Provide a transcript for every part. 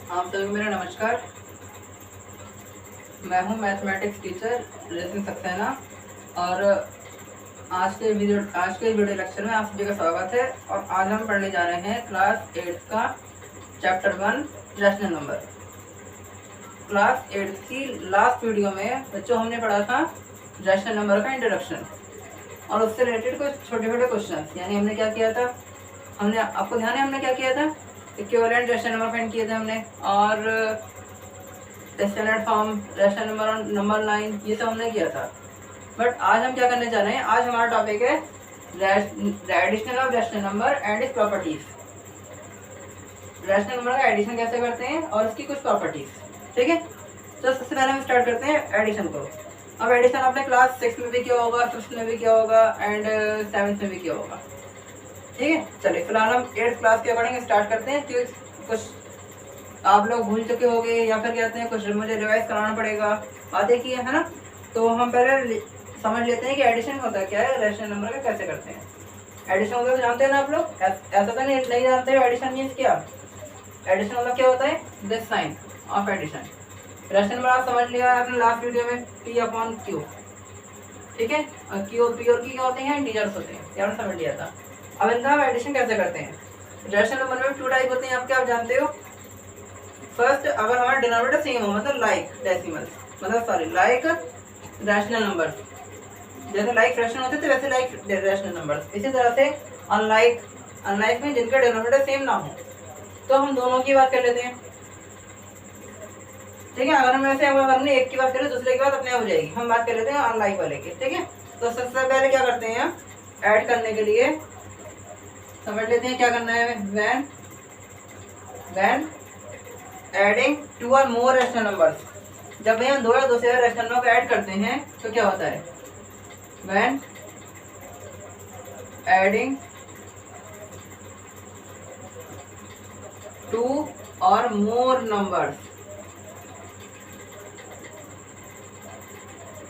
आप सभी को मेरा नमस्कार। मैं हूं मैथमेटिक्स टीचर रजनी सक्सेना और आज के वीडियो लेक्चर में आप सभी का स्वागत है। और आज हम पढ़ने जा रहे हैं क्लास 8 का चैप्टर 1 रैशनल नंबर। क्लास 8 की लास्ट वीडियो में बच्चों हमने पढ़ा था रैशनल नंबर का इंट्रोडक्शन और उससे रिलेटेड कुछ छोटे छोटे क्वेश्चन। यानी हमने क्या किया था, हमने आपको ध्यान है हमने क्या किया था, इक्विवेलेंट रैशनल नंबर फाइंड किए थे हमने, और standard form, rational number, number line, ये सब हमने किया था। बट आज हम क्या करने जा रहे हैं, आज हमारा टॉपिक है addition of rational number and its properties. Rational number का एडिशन कैसे करते हैं और उसकी कुछ प्रॉपर्टीज। ठीक है, तो सबसे पहले हम स्टार्ट करते हैं एडिशन को। अब एडिशन आपने क्लास 6 में भी किया होगा, 5th में भी किया होगा एंड 7th में भी किया होगा। ठीक है, चलिए फिलहाल हम 8th क्लास के अकॉर्डिंग स्टार्ट करते हैं क्योंकि कुछ आप लोग भूल चुके होंगे या फिर कहते हैं कुछ मुझे रिवाइज कराना पड़ेगा, बातें की है ना। तो हम पहले समझ लेते हैं कि एडिशन होता क्या है, रैशनल नंबर का कैसे करते हैं। एडिशन होता है तो जानते हैं ना आप लोग, ऐसा तो नहीं जानते हो एडिशन मीन्स क्या। एडिशन मतलब क्या होता है, this sign of addition. Rational number आप समझ लिया आपने लास्ट वीडियो में, P/Q। ठीक है, Q और P और Q क्या होते हैं, इंटीजर्स होते हैं, ये आपने समझ लिया था। अब इनका हम एडिशन कैसे करते हैं। रैशनल नंबर में 2 टाइप होते हैं आपके, आप जानते हो। फर्स्ट, अगर हमारा डिनोमिनेटर सेम हो, मतलब लाइक डेसिमल, मतलब सॉरी लाइक रैशनल नंबर, जैसे लाइक फ्रैक्शन होते थे वैसे लाइक रैशनल नंबर। इसी तरह से अनलाइक में जिनका डिनोमिनेटर सेम ना हो, तो हम दोनों की बात कर लेते हैं। ठीक है, अगर हम ऐसे हमने एक की बात करें दूसरे की बात अपने आप हो जाएगी, हम बात कर लेते हैं अनलाइक वाले की। ठीक है, तो सबसे पहले क्या करते हैं, ऐड करने के लिए समझ लेते हैं क्या करना है। व्हेन एडिंग 2 और मोर रैशनल नंबर्स, जब हम 2 या 2 से ज्यादा रैशनल नंबर को ऐड करते हैं तो क्या होता है, व्हेन एडिंग 2 और मोर नंबर्स।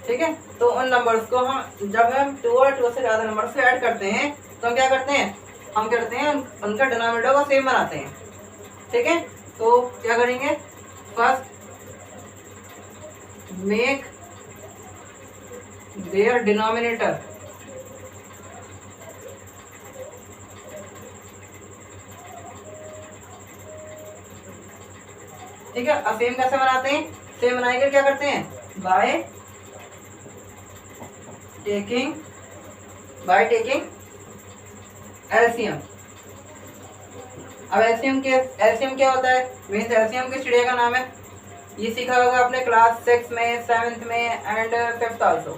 ठीक है, तो उन नंबर्स को हम जब हम 2 और 2 से ज्यादा नंबर्स को ऐड करते हैं तो हम क्या करते हैं, हम करते हैं उनका डिनोमिनेटर को सेम बनाते हैं। ठीक है, तो क्या करेंगे, फर्स्ट मेक देयर डिनोमिनेटर ठीक है। अब सेम कैसे बनाते हैं, सेम बनाएंगे क्या करते हैं, बाय टेकिंग एलसीएम। अब एलसीएम क्या होता है, मीन्स एलसीएम की चिड़िया का नाम है। ये सीखा होगा आपने क्लास 6 में, 7th में एंड 5th आल्सो।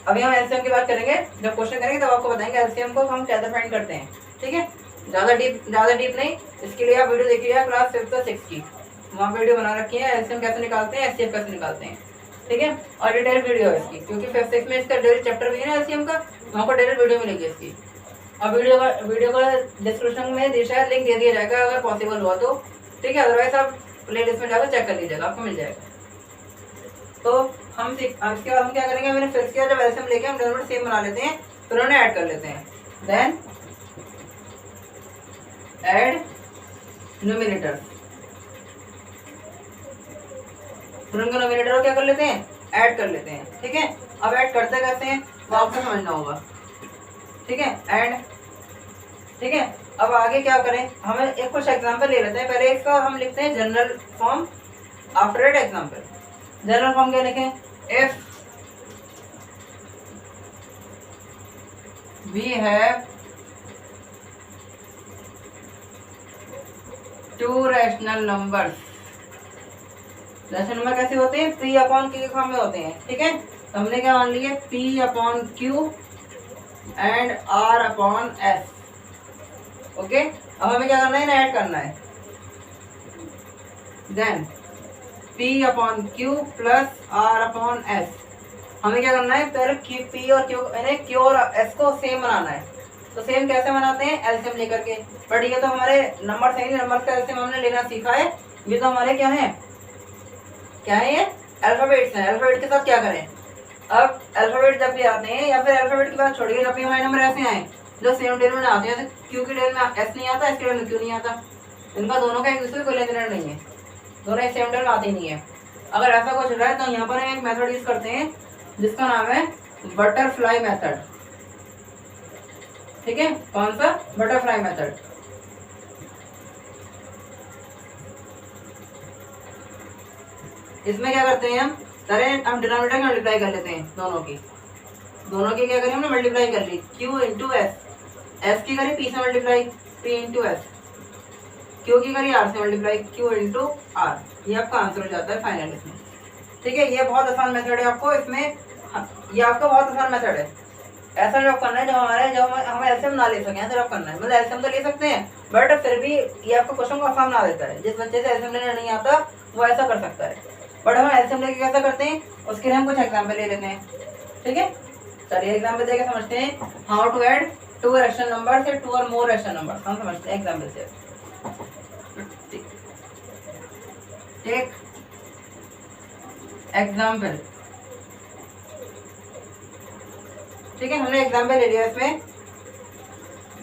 अभी हम एलसीएम की बात करेंगे, जब क्वेश्चन करेंगे तब आपको बताएंगे एलसीएम को हम कैसे फाइंड करते हैं। ठीक है, ज़्यादा डीप नहीं, इसके लिए आप वीडियो देखिएगा क्लास 5th और 6 की, वहाँ वीडियो बना रखी है एलसीएम कैसे निकालते हैं, एचसीएफ कैसे निकालते हैं। ठीक है, और डिटेल वीडियो है इसकी, क्योंकि 5th 6 में इसका डेली चैप्टर भी है ना एलसीएम का, वहाँ पर डेली वीडियो मिलेगी इसकी। और वीडियो का डिस्क्रिप्शन में शायद लिंक दे दिया जाएगा अगर पॉसिबल हुआ तो। ठीक है, अदरवाइज आप प्लेलिस्ट में जाकर चेक कर लीजिएगा, आपको मिल जाएगा। तो हम इसके बाद हम क्या करेंगे, मैंने फिक्स किया, जब एलसीएम लेके हम डिनोमिनेटर सेम बना लेते हैं फिर उन्हें ऐड कर लेते हैं। देन ऐड न्यूमिनेटर, फिर उनका न्यूमिनेटर क्या कर लेते हैं, ऐड कर लेते हैं। ठीक है, अब ऐड करते कैसे हैं वो आपको समझना होगा। ठीक है, एंड ठीक है, अब आगे क्या करें, हमें एक कुछ एग्जांपल ले लेते हैं। पहले इसका हम लिखते हैं general form after at example. General form क्या लिखें, if we have 2 rational numbers. Rational number कैसे होते हैं, P/Q के फॉर्म में होते हैं। ठीक है, तो हमने क्या मान लिया, P/Q एंड R/S। ओके, अब हमें क्या करना है, ऐड करना है। Then P/Q plus R/S। हमें क्या करना है, पहले P और Q और S को सेम बनाना है। तो सेम कैसे बनाते हैं, एलसीएम लेकर के। बट ये तो हमारे नंबर है, नंबर का एलसीएम हमने लेना सीखा है। ये तो हमारे क्या है ये अल्फाबेट्स हैं। अल्फाबेट के साथ क्या करें, अब अल्फाबेट जब भी आते हैं, या फिर अल्फाबेट की बात छोड़िए, जब भी हमारे नंबर ऐसे आए जो सेम टेल में आते हैं, क्यू की टेल में एस नहीं आता, एस की टेल में क्यू नहीं आता, इनका दोनों का एक दूसरे को लेना देना नहीं है। दोनों एक सेम टेबल में आती नहीं है। अगर ऐसा कुछ रहा है तो यहाँ पर हम एक मेथड यूज करते हैं जिसका नाम है बटरफ्लाई मेथड। ठीक है, कौन सा? Butterfly method. इसमें क्या करते हैं हम डिनोमिनेटर की मल्टीप्लाई कर लेते हैं दोनों की क्या करें हमने मल्टीप्लाई कर ली, q इंटू एस की करी p से multiply p into S, q की करी r से मल्टीप्लाई q इंटू r, ये आपका आंसर हो जाता है फाइनल इसमें। ठीक है, ये बहुत आसान मेथड है आपको इसमें, ये आपका बहुत आसान मेथड है। ऐसा जॉब करना है जब हम एलसीएम ना ले सकें, ऐसा जॉब करना है। मतलब एलसीएम तो ले सकते हैं बट फिर भी ये आपको क्वेश्चन को आसान बना देता है। जिस बच्चे से एलसीएम लेना नहीं आता वो ऐसा कर सकता है, बट हम एलसीएम लेके कैसा करते हैं उसके लिए हम कुछ एग्जाम्पल ले लेते हैं। ठीक है, चलिए एग्जाम्पल देके समझते हैं how to add two rational number से टू और मोर रैशनल नंबर। हम समझते हैं एग्जाम्पल से। Take example. ठीक है, हमने एग्जाम्पल ले लिया इसमें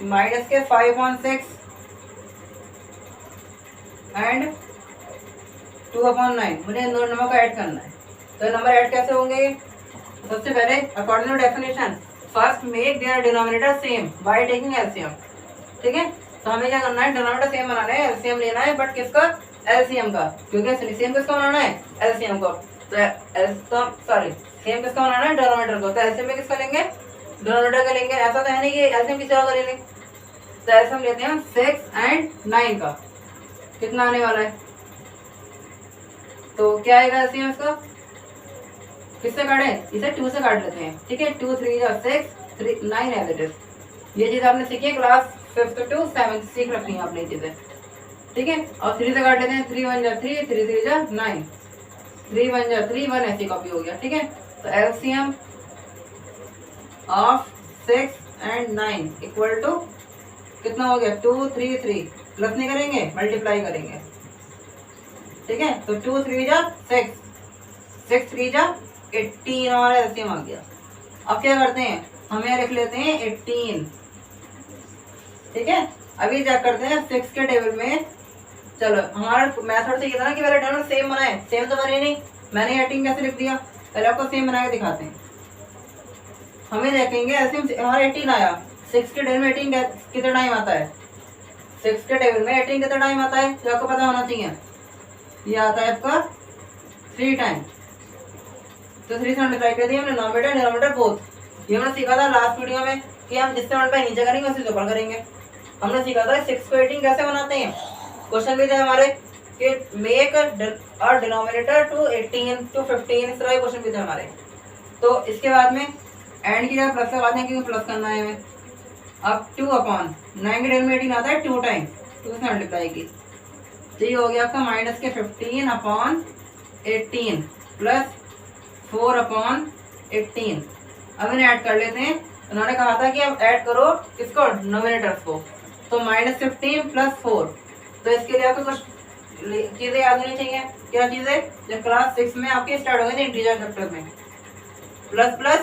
माइनस के 5/6 एंड 2/9। मुझे इन दोनों नंबर का ऐड करना है। तो नंबर ऐड कैसे होंगे? सबसे पहले according to definition first make their denominator same by taking LCM. ठीक है, तो हमें क्या करना है, डिनोमिनेटर सेम बनाना है, एलसीएम लेना है, बट किसका? एलसीएम का, क्योंकि एलसीएम किसका बनाना है? एलसीएम को। तो सॉरी सेम किसका बनाना है? डिनोमिनेटर को। तो एलसीएम में किसका लेंगे? डिनोमिनेटर का लेंगे। ऐसा तो है नहीं कि एलसीएम किसी और का ले लेंगे। तो एलसीएम लेते हैं 6 एंड 9 का। कितना आने वाला है? तो क्या आएगा एलसीएम इसका? किससे काटें? इसे 2 से काट लेते हैं। ठीक है, 2 3 जा 6 3 9 एज इट इज। ये चीज आपने सीखी है क्लास 5th to 7th सीख रखी है आपने ये चीजें। ठीक है, और 3 से काट लेते हैं। 3 1 जा 3 3 3 जा 9 3 1 जा 3 1 ऐसी कॉपी हो गया। ठीक है, तो LCM of 6 and 9 equal to कितना हो गया? 2 3 3 प्लस नहीं करेंगे, मल्टीप्लाई करेंगे। ठीक है, तो 2 3 जा 6 6 3 जा 18 हमारा एलसीएम आ गया। अब क्या करते हैं, हम यहाँ लिख लेते हैं 18। ठीक है, अभी चेक करते हैं 6 के टेबल में। चलो हमारा मेथड से ये था ना कि पहले टेबल सेम बनाए, सेम तो बने नहीं, मैंने 18 कैसे लिख दिया? पहले आपको सेम बना के दिखाते हैं। हमें देखेंगे एलसीएम हमारा 18 आया, 6 के टेबल में 18 कितना टाइम आता है? 6 के टेबल में 18 कितना टाइम आता है जो आपको पता होना चाहिए? ये आता है आपका 3 टाइम। तो 3 से मल्टीप्लाई कर दिया हमने, नॉमिनेटर डिनोमिनेटर बोथ। ये हमने सीखा था लास्ट वीडियो में कि हम जिससे मल्टीप्लाई नीचे करेंगे उसे ऊपर करेंगे। हमने सीखा था 6 को 18 कैसे बनाते हैं। क्वेश्चन भी थे हमारे कि make a denominator to 18 to 15, इस तरह के क्वेश्चन भी थे हमारे। तो इसके बाद में एंड की जगह प्लस लगाते हैं क्योंकि प्लस करना है हमें। अब 2/9 के टेबल में 18 आता है 2 टाइम, 2 से मल्टीप्लाई की, तो ये हो गया आपका माइनस के 15/18 प्लस 4/18। अब इन्हें ऐड कर लेते हैं। उन्होंने कहा था कि अब ऐड करो किसको? डिनोमिनेटर्स को। तो -15 प्लस 4। तो इसके लिए आपको कुछ चीजें याद होनी चाहिए। क्या चीजें? जब क्लास 6 में आपके स्टार्ट हो गए थे इंटीजर चैप्टर में, plus plus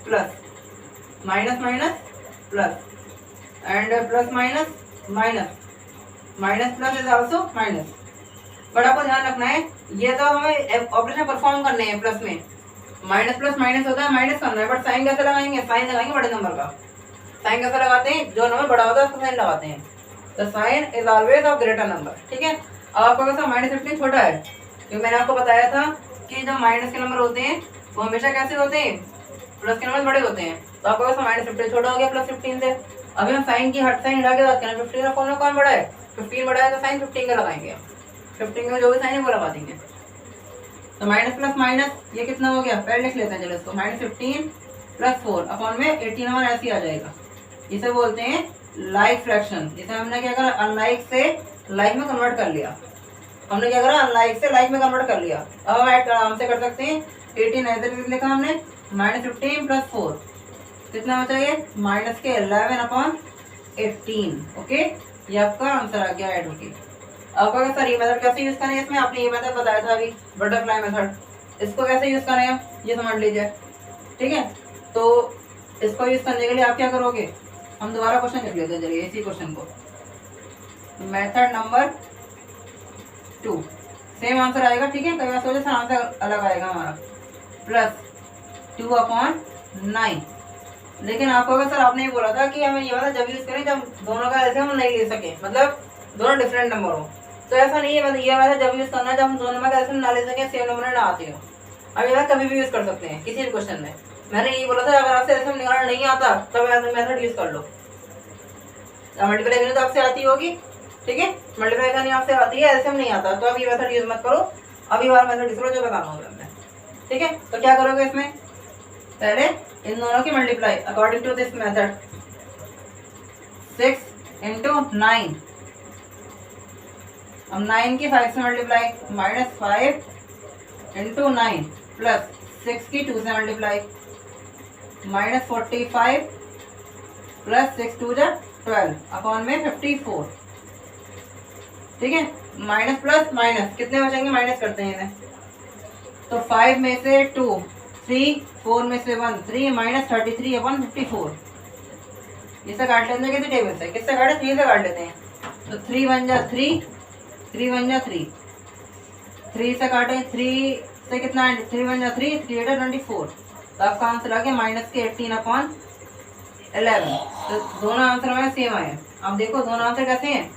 plus, minus minus plus, and plus minus minus, minus plus is also minus. But आपको ध्यान रखना है ये तो हमें ऑपरेशन परफॉर्म करने हैं प्लस में। माइनस प्लस माइनस होता है, माइनस करना है, बट साइन कैसे लगाएंगे? साइन लगाएंगे बड़े नंबर का। साइन कैसे लगाते हैं? जो नंबर बड़ा होता है उसका साइन लगाते हैं। The sign is always of greater number. ठीक है, अब आपका कैसा -15 छोटा है, क्योंकि मैंने आपको बताया था कि जो माइनस के नंबर होते हैं वो हमेशा कैसे होते हैं? प्लस के नंबर बड़े होते हैं। तो आपका कैसा -15 छोटा हो गया +15 से। अभी हम साइन की हट साइन हटा के बात करें, 15 का फॉर्मूला कौन बड़ा है? 15 बड़ा है, तो साइन 15 का लगाएंगे। 15 में जो भी साइन है वो लगा देंगे। तो माइनस प्लस माइनस ये कितना हो गया? पहले लिख लेते हैं चलो इसको, -15 प्लस 4 अपॉन में 18 हमारा ऐसे ही आ जाएगा। इसे बोलते हैं लाइक फ्रैक्शन। जिसे हमने क्या करा? अनलाइक से लाइक में कन्वर्ट कर लिया। हमने क्या करा? अनलाइक से लाइक में कन्वर्ट कर लिया। अब हम ऐड आराम से कर सकते हैं। 18 ऐसे लिखा हमने, -15 प्लस 4 कितना हो चाहिए? -11/18। ओके, ये आपका आंसर आ गया ऐड होके। आपका सर ये मेथड कैसे यूज करें? इसमें आपने ये मेथड बताया था अभी, बटरफ्लाई मेथड। इसको कैसे यूज करें हम ये समझ लीजिए। ठीक है, तो इसको यूज करने के लिए आप क्या करोगे? हम दोबारा क्वेश्चन लिख लेते हैं, चलिए इसी क्वेश्चन को। मेथड नंबर 2, सेम आंसर आएगा, ठीक है। कई बार सोचे सर आंसर अलग आएगा हमारा, प्लस 2/9। लेकिन आपको अगर सर आपने ये बोला था कि हमें ये वाला जब यूज करें जब दोनों का ऐसे हम नहीं ले सके, मतलब दोनों डिफरेंट नंबर हो, तो ऐसा नहीं है। मतलब ये वाला जब यूज करना है जब हम दोनों नंबर का ऐसे ना ले सके, सेम नंबर ना आती हो। अब ये कभी भी यूज कर सकते हैं किसी भी क्वेश्चन में। मैंने ये बोला था अगर आपसे ऐसे निकालना नहीं आता तब ऐसा मेथड यूज कर लो। मल्टीप्लाई करनी तो आपसे आती होगी, ठीक है। मल्टीप्लाई करनी आपसे आती है, ऐसे नहीं आता, तो अब ये मेथड यूज मत करो। अभी बार मेथड यूज करो जो बताना होगा मैं, ठीक है। तो क्या करोगे इसमें, पहले इन दोनों की multiply according to this method. 6 × 9, अब 9 की 5 से मल्टीप्लाई, -5 × 9 प्लस 6 की 2 से मल्टीप्लाई, -45 प्लस 6 2 जा 12 अपॉन में 54, ठीक है। माइनस प्लस माइनस कितने बचेंगे, माइनस करते हैं इन्हें, तो 5 में से 2 3, 4 में से 1 3, -33 अपॉन 54। इसे काट लेते हैं किसी टेबल से, किससे काटे, 3 से काट लेते हैं। तो 3 1 जा 3, 3 1 जा 3, 3 से काटे, 3 से कितना है, 3 1 जा 3, 3 8 24। तो आपका आंसर आ गया -18/11। तो दोनों आंसर हमारे सेम आए। अब देखो दोनों आंसर कैसे हैं,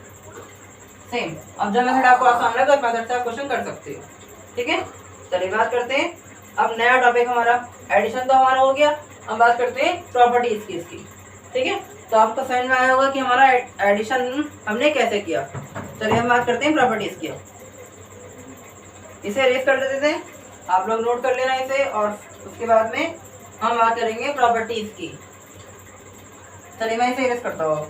सेम। अब जब मेथड आपको आसान लगे तो मेथड से आप क्वेश्चन कर सकते हो, ठीक है। चलिए बात करते हैं अब नया टॉपिक हमारा, एडिशन तो हमारा हो गया। अब बात करते हैं प्रॉपर्टीज की इसकी, ठीक है। तो आपको समझ में आया होगा कि हमारा एडिशन हमने कैसे किया। चलिए हम बात करते हैं प्रॉपर्टीज की। इसे अरेज कर देते थे, आप लोग नोट कर लेना इसे, और उसके बाद में हम बात करेंगे प्रॉपर्टीज की। चलिए मैं इसे अरेज करता हूँ।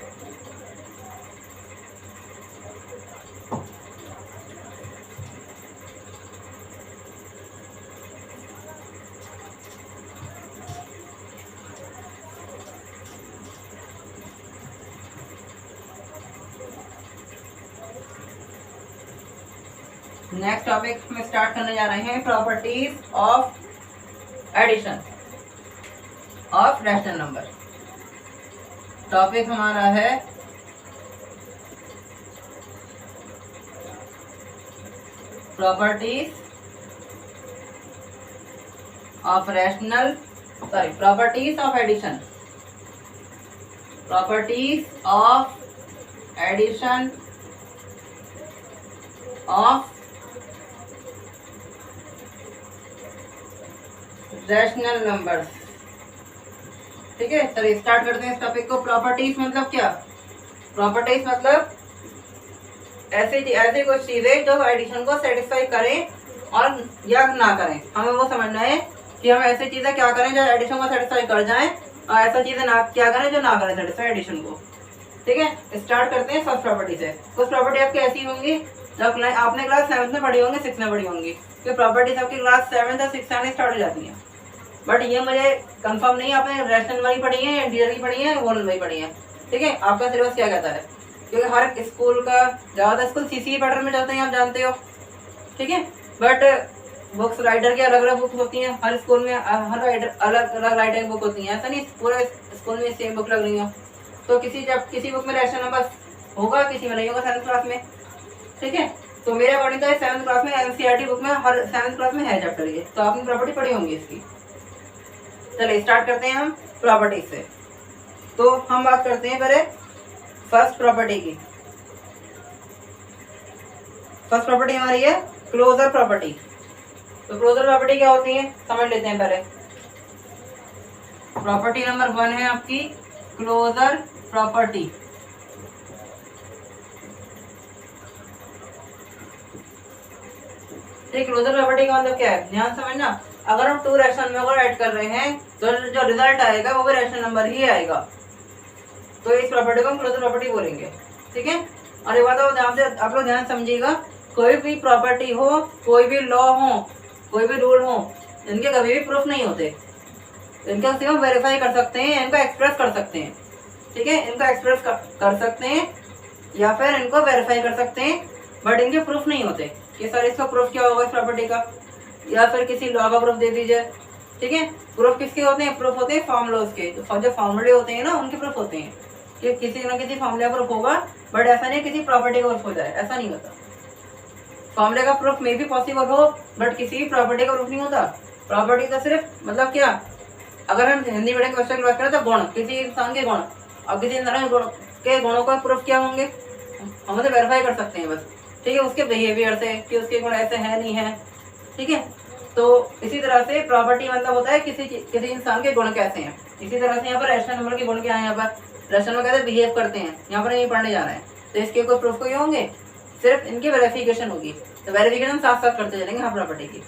नेक्स्ट टॉपिक में स्टार्ट करने जा रहे हैं, properties of addition of rational number. Topic हमारा है properties of properties of addition, properties of addition of rational numbers, ठीक है। चलिए स्टार्ट करते हैं इस टॉपिक को। प्रॉपर्टीज मतलब क्या, प्रॉपर्टीज मतलब ऐसी कुछ चीजें जो एडिशन को सेटिस्फाई करें और या ना करें। हमें वो समझना है कि हम ऐसी चीजें क्या करें जो एडिशन को सेटिस्फाई कर जाएं, और ऐसा चीजें ना क्या करें जो ना करें सेटिस्फाई एडिशन को, ठीक है। स्टार्ट करते हैं फर्स्ट प्रॉपर्टी से। कुछ प्रॉपर्टी आपकी ऐसी होंगी जब आपने क्लास 7 में पढ़ी होंगी, 6 में पढ़ी होंगी, क्योंकि प्रॉपर्टीज आपकी क्लास 7 और 6 से स्टार्ट हो जाती हैं। बट ये मुझे कंफर्म नहीं है आपने रैशनल नंबर ही पढ़ी है, इंटीजर की पढ़ी है, होल नंबर ही पढ़ी है, ठीक है। आपका सिलेबस क्या कहता है, क्योंकि हर स्कूल का ज़्यादातर स्कूल सीसी पैटर्न में चलते हैं, आप जानते हो, ठीक है। बट बुक्स राइटर की अलग अलग बुक्स होती हैं, हर स्कूल में हर राइटर अलग अलग राइटिंग बुक होती हैं। ऐसा नहीं पूरे स्कूल में सेम बुक लग रही हो। तो किसी बुक में रैशनल नंबर होगा, किसी में नहीं होगा 7th क्लास में, ठीक है। तो मेरे अकॉर्डिंग तो 7th क्लास में NCERT बुक में हर 7th क्लास में है चैप्टर ये, तो आपने प्रॉपर्टी पढ़ी होंगी इसकी। चलिए स्टार्ट करते हैं हम प्रॉपर्टीज से। तो हम बात करते हैं पहले फर्स्ट प्रॉपर्टी की। फर्स्ट प्रॉपर्टी हमारी है क्लोजर प्रॉपर्टी। तो क्लोजर प्रॉपर्टी क्या होती है समझ लेते हैं पहले। प्रॉपर्टी नंबर 1 है आपकी क्लोजर प्रॉपर्टी। ठीक, क्लोजर प्रॉपर्टी का मतलब क्या है, ध्यान समझना। अगर हम 2 रैशनल नंबर ऐड कर रहे हैं तो जो रिजल्ट आएगा वो भी रैशनल नंबर ही आएगा, तो इस प्रॉपर्टी को हम क्लोजर प्रॉपर्टी बोलेंगे, ठीक है। और ये बात ध्यान से आप लोग ध्यान समझिएगा, कोई भी प्रॉपर्टी हो, कोई भी लॉ हो, कोई भी रूल हो, इनके कभी भी प्रूफ नहीं होते। इनका सिर्फ वेरीफाई कर सकते हैं, इनको एक्सप्रेस कर सकते हैं, ठीक है। इनको एक्सप्रेस कर सकते हैं या फिर इनको वेरीफाई कर सकते हैं, बट इनके प्रूफ नहीं होते कि सर इसका प्रूफ क्या होगा इस प्रॉपर्टी का, या फिर किसी लॉ का प्रूफ दे दीजिए, ठीक है। प्रूफ किसके होते हैं, प्रूफ होते हैं फॉर्मूलाज के, जो फॉर्मूले होते हैं ना उनके प्रूफ होते हैं कि किसी ना किसी फॉर्मूले प्रूफ होगा, बट ऐसा नहीं किसी प्रॉपर्टी का प्रूफ हो जाए, ऐसा नहीं होता। फॉर्मूले का प्रूफ में भी पॉसिबल हो, बट किसी भी प्रॉपर्टी का प्रूफ नहीं होता। प्रॉपर्टी का सिर्फ मतलब क्या, अगर हम हिंदी मीडियम क्वेश्चन की बात करें तो गुण, किसी इंसान के गुण, अब किसी इंसान के गुणों का प्रूफ क्या होंगे, हम उसे वेरीफाई कर सकते हैं बस, ठीक है, उसके बिहेवियर से कि उसके गुण ऐसे हैं नहीं है, ठीक है। तो इसी तरह से प्रॉपर्टी मतलब होता है किसी इंसान के गुण कैसे हैं। इसी तरह से यहाँ पर रैशनल नंबर के गुण क्या है, यहाँ पर रैशनल नंबर कैसे बिहेव करते हैं, यहाँ पर ये पढ़ने जा रहे हैं। तो इसके कोई प्रूफ कोई होंगे, सिर्फ इनकी वेरिफिकेशन होगी। तो वेरिफिकेशन साथ साथ करते चलेंगे हाँ प्रॉपर्टी की।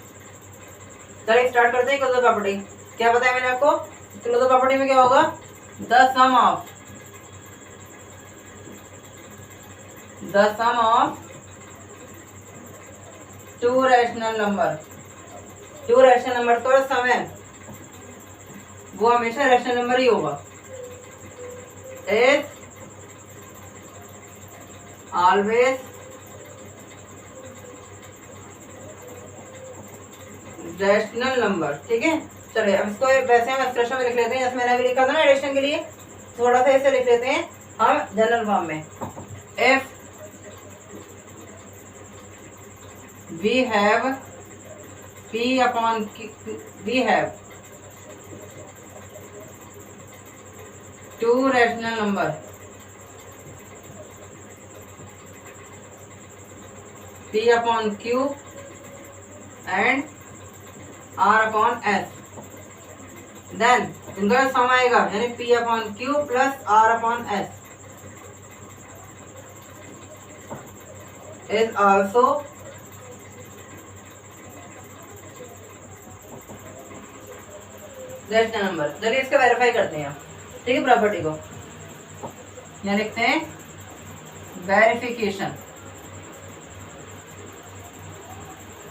चलिए स्टार्ट करते हैं क्लोजर प्रॉपर्टी। क्या बताया मैंने आपको, क्लोजर प्रॉपर्टी में क्या होगा, the sum of two rational number, two rational number का सम है वो हमेशा रैशनल नंबर ही होगा, इज ऑलवेज रैशनल नंबर, ठीक है। चलिए अब इसको वैसे हम एक्सप्रेशन में लिख लेते हैं, जैसे मैंने अभी लिखा था ना एडिशन के लिए, थोड़ा सा ऐसे लिख लेते हैं हम जनरल फॉर्म में। If we have P upon Q, we have two rational number P upon Q and R upon S, then इनका सम आएगा यानी P upon Q plus R upon S is also rational number. चलिए इसका verify करते हैं, ठीक है, property को यहाँ लिखते हैं वेरिफिकेशन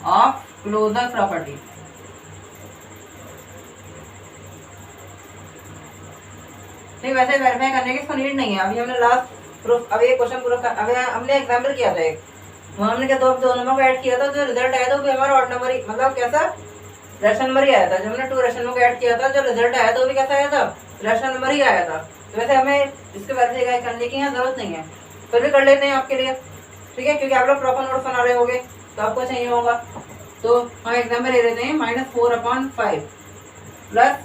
ऑफ क्लोजर प्रॉपर्टी। ठीक, वैसे वेरीफाई करने की इसको नीड नहीं है। अभी हमने लास्ट प्रूफ, अभी एक क्वेश्चन प्रूफ, अभी हमने एग्जाम्पल किया था एक, वहाँ हमने क्या दो नंबर को ऐड किया था, जो रिजल्ट आया था वो भी हमारा ऑड नंबर ही, मतलब कैसा रैशनल नंबर ही आया था। जब हमने टू रैशनल को ऐड किया था, जो रिजल्ट आया था वो भी कैसा आया था, रैशनल नंबर ही आया था। तो वैसे हमें इसके वेरीफाई करने की यहाँ जरूरत नहीं है, फिर भी कर लेते हैं आपके लिए, ठीक है, क्योंकि आप लोग प्रॉपर नोट्स बना रहे होंगे तो आपको चाहिए होगा। तो हम एग्जाम्पल ले लेते हैं -4/5 प्लस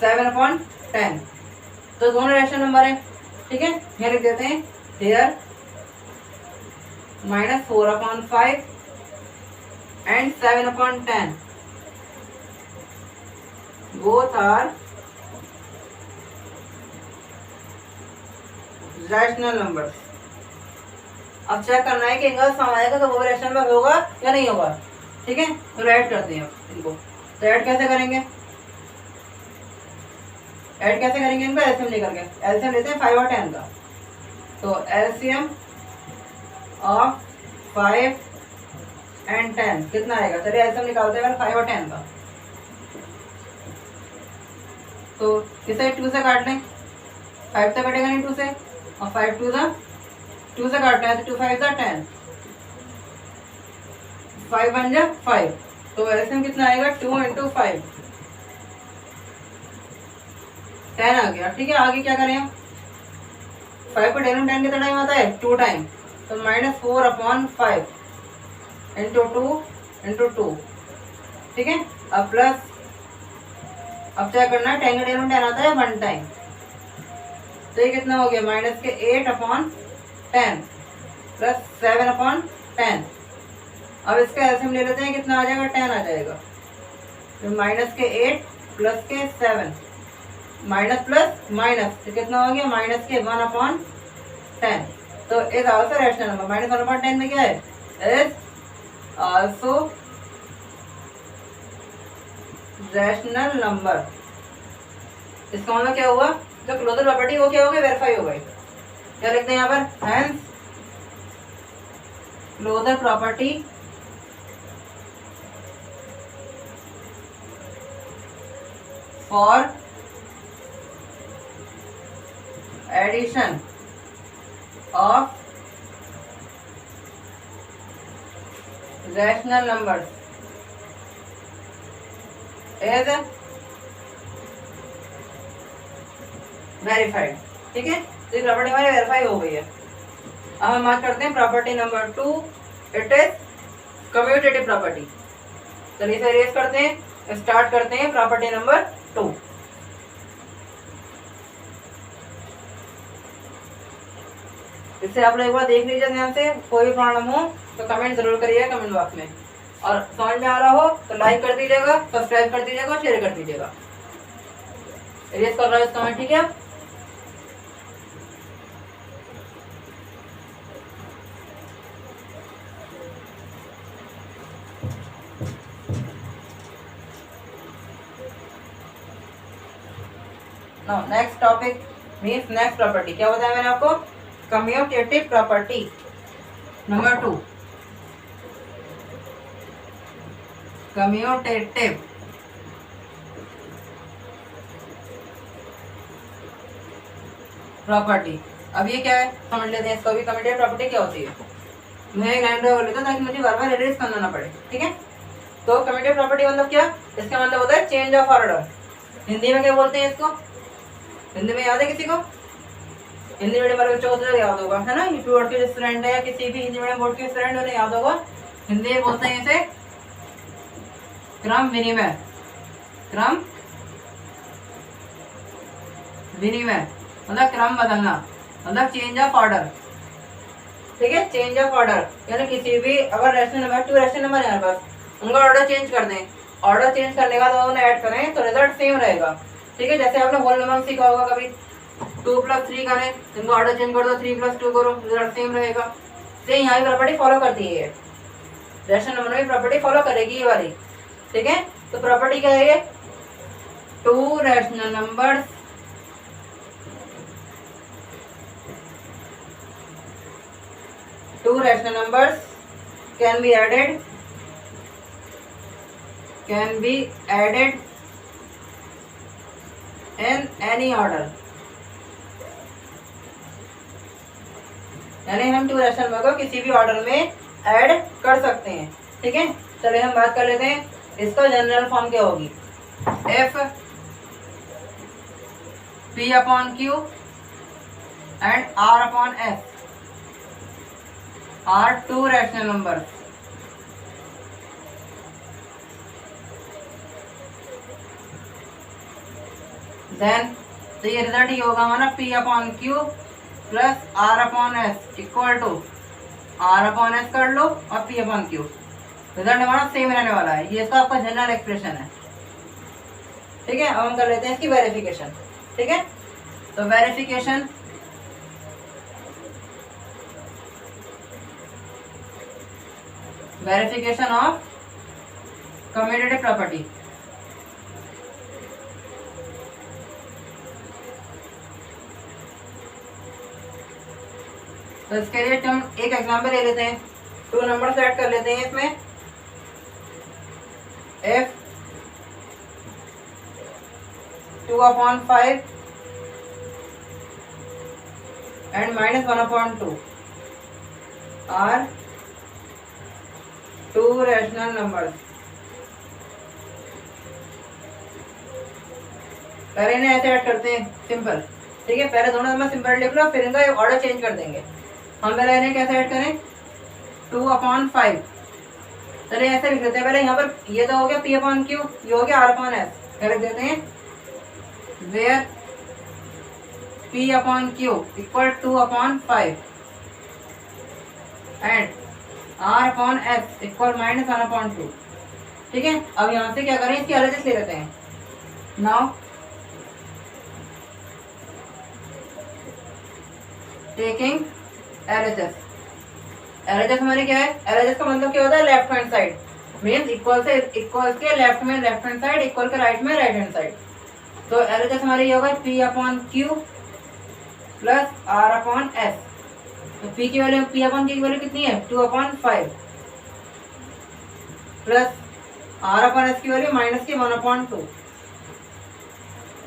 7/10, तो दोनों रैशनल नंबर है, ठीक है। यहाँ लिख देते हैं here -4/5 and 7/10 both are rational number. अब चेक करना है कि इनका सम आएगा तो वो रैशनल नंबर होगा या नहीं होगा, ठीक है। तो ऐड करते हैं इनको। तो ऐड कैसे करेंगे, इनको एलसीएम लेकर के, एलसीएम लेते हैं 5 और 10 का। तो एलसीएम ऑफ 5 एंड 10 कितना आएगा, चलिए एलसीएम निकालते हैं 5 और 10 का। तो किसे 2 से काट लें, 5 से कटेगा नहीं 2 से, और 5 2 से काटना है तो 2 5 10, 5 1 जा 5, तो एलसीएम कितना आएगा 2 × 5, 10 आ गया, ठीक है। आगे क्या करें, 5 को 10 कितना टाइम आता है 2 टाइम, तो -4/5 × 2 × 2, ठीक है। अब प्लस, अब क्या करना है, 10 का 10 आता है 1 टाइम, तो ये कितना हो गया -8/10 प्लस 7/10। अब इसका एलसीएम ले लेते हैं, कितना आ जाएगा 10 आ जाएगा, तो -8 प्लस 7 माइनस प्लस माइनस, तो कितना हो गया -1/10। तो इज आल्सो रैशनल नंबर। -1/10 में क्या है, इज आल्सो रैशनल नंबर। इसका मतलब क्या हुआ, जो क्लोजर प्रॉपर्टी वो क्या हो गई, वेरीफाई हो गई। क्या लिखते हैं यहाँ पर, hence closure property for addition of rational numbers is verified, ठीक है। तो ये प्रॉपर्टी हमारी वेरीफाई हो गई है। अब हम मार्क करते हैं property number 2, it is commutative property. चलिए इसे रेस करते हैं, स्टार्ट करते हैं प्रॉपर्टी नंबर 2। इससे आप लोग एक बार देख लीजिए ध्यान से, कोई भी प्रॉब्लम हो तो कमेंट जरूर करिएगा कमेंट बॉक्स में, और समझ में आ रहा हो तो लाइक कर दीजिएगा, सब्सक्राइब कर दीजिएगा, शेयर कर दीजिएगा। रेस कर रहा है इसका, ठीक है। Next topic means next property, क्या बताया मैंने आपको, commutative property number 2। Commutative property, अब ये क्या है समझ लेते हैं इसको भी। कम्यूटेटिव प्रॉपर्टी क्या होती है, मैं एक लाइन ड्रा कर लेता हूँ ताकि मुझे बार बार एरेज करना ना पड़े, ठीक है। तो कम्यूटेटिव प्रॉपर्टी मतलब क्या, इसका मतलब होता है चेंज ऑफ ऑर्डर। हिंदी में क्या बोलते हैं इसको, हिंदी में याद है किसी को, हिंदी मीडियम वाले बच्चों को तो याद होगा, है ना, यूपी बोर्ड के स्टूडेंट है या किसी भी हिंदी मीडियम बोर्ड के स्टूडेंट उन्हें याद होगा। हिंदी में बोलते हैं इसे क्रम विनिमय। क्रम विनिमय मतलब क्रम बदलना, मतलब चेंज ऑफ ऑर्डर, ठीक है। चेंज ऑफ ऑर्डर यानी किसी भी अगर रैशनल नंबर 2 रैशनल नंबर है हमारे पास, उनका ऑर्डर चेंज कर दें, ऑर्डर चेंज करने के बाद उन्हें ऐड करें तो रिजल्ट सेम रहेगा, ठीक है। जैसे आपने होल नंबर सीखा होगा कभी, 2 + 3 करें, इनको ऑर्डर चेंज कर दो, 3 + 2 करो, रिजल्ट सेम रहेगा। सेम यहाँ की प्रॉपर्टी फॉलो करती है, रैशनल नंबर में प्रॉपर्टी फॉलो करेगी ये वाली, ठीक है। तो प्रॉपर्टी क्या है ये, 2 rational numbers can be added in any order। यानी हम 2 रैशनल नंबर को किसी भी ऑर्डर में ऐड कर सकते हैं, ठीक है। चलिए हम बात कर लेते हैं इसका जनरल फॉर्म क्या होगी, if P/Q and R/S are 2 rational numbers. Then तो ये रिजल्ट ही होगा हमारा P/Q plus R/S equal to R/S कर लो और P/Q, रिजल्ट हमारा सेम रहने वाला है। ये इसका आपका जनरल एक्सप्रेशन है, ठीक है। अब हम कर लेते हैं इसकी वेरिफिकेशन, ठीक है। तो वेरिफिकेशन ऑफ कम्यूटेटिव प्रॉपर्टी। तो इसके लिए हम एक एग्जांपल ले लेते हैं, 2 नंबर सेट कर लेते हैं इसमें, f 2/5 and -1/2 are 2 rational numbers. पहले इन्हें ऐसे ऐड करते हैं सिंपल, ठीक है। पहले दोनों नंबर सिंपल लिख लो, फिर इनका ऑर्डर चेंज कर देंगे। हम पहले इन्हें कैसे ऐड करें, 2/5, चलिए ऐसे लिख देते हैं। पहले यहाँ पर ये तो हो गया P/Q, ये हो गया R/S, लिख देते हैं where P/Q equal 2/5 and R/S equal -1/2, ठीक है। अब यहाँ से क्या करें, इसकी LHS ले लेते हैं। नाउ टेकिंग LHS हमारी क्या है, LHS का मतलब क्या होता है, left hand side, means equal से इक्वल के लेफ्ट में लेफ्ट हैंड साइड, इक्वल के राइट में राइट हैंड साइड। तो LHS हमारी ये होगा P/Q प्लस R/S। तो P की वैल्यू P/Q की वैल्यू कितनी है, 2/5 प्लस R/S की वैल्यू -1/2।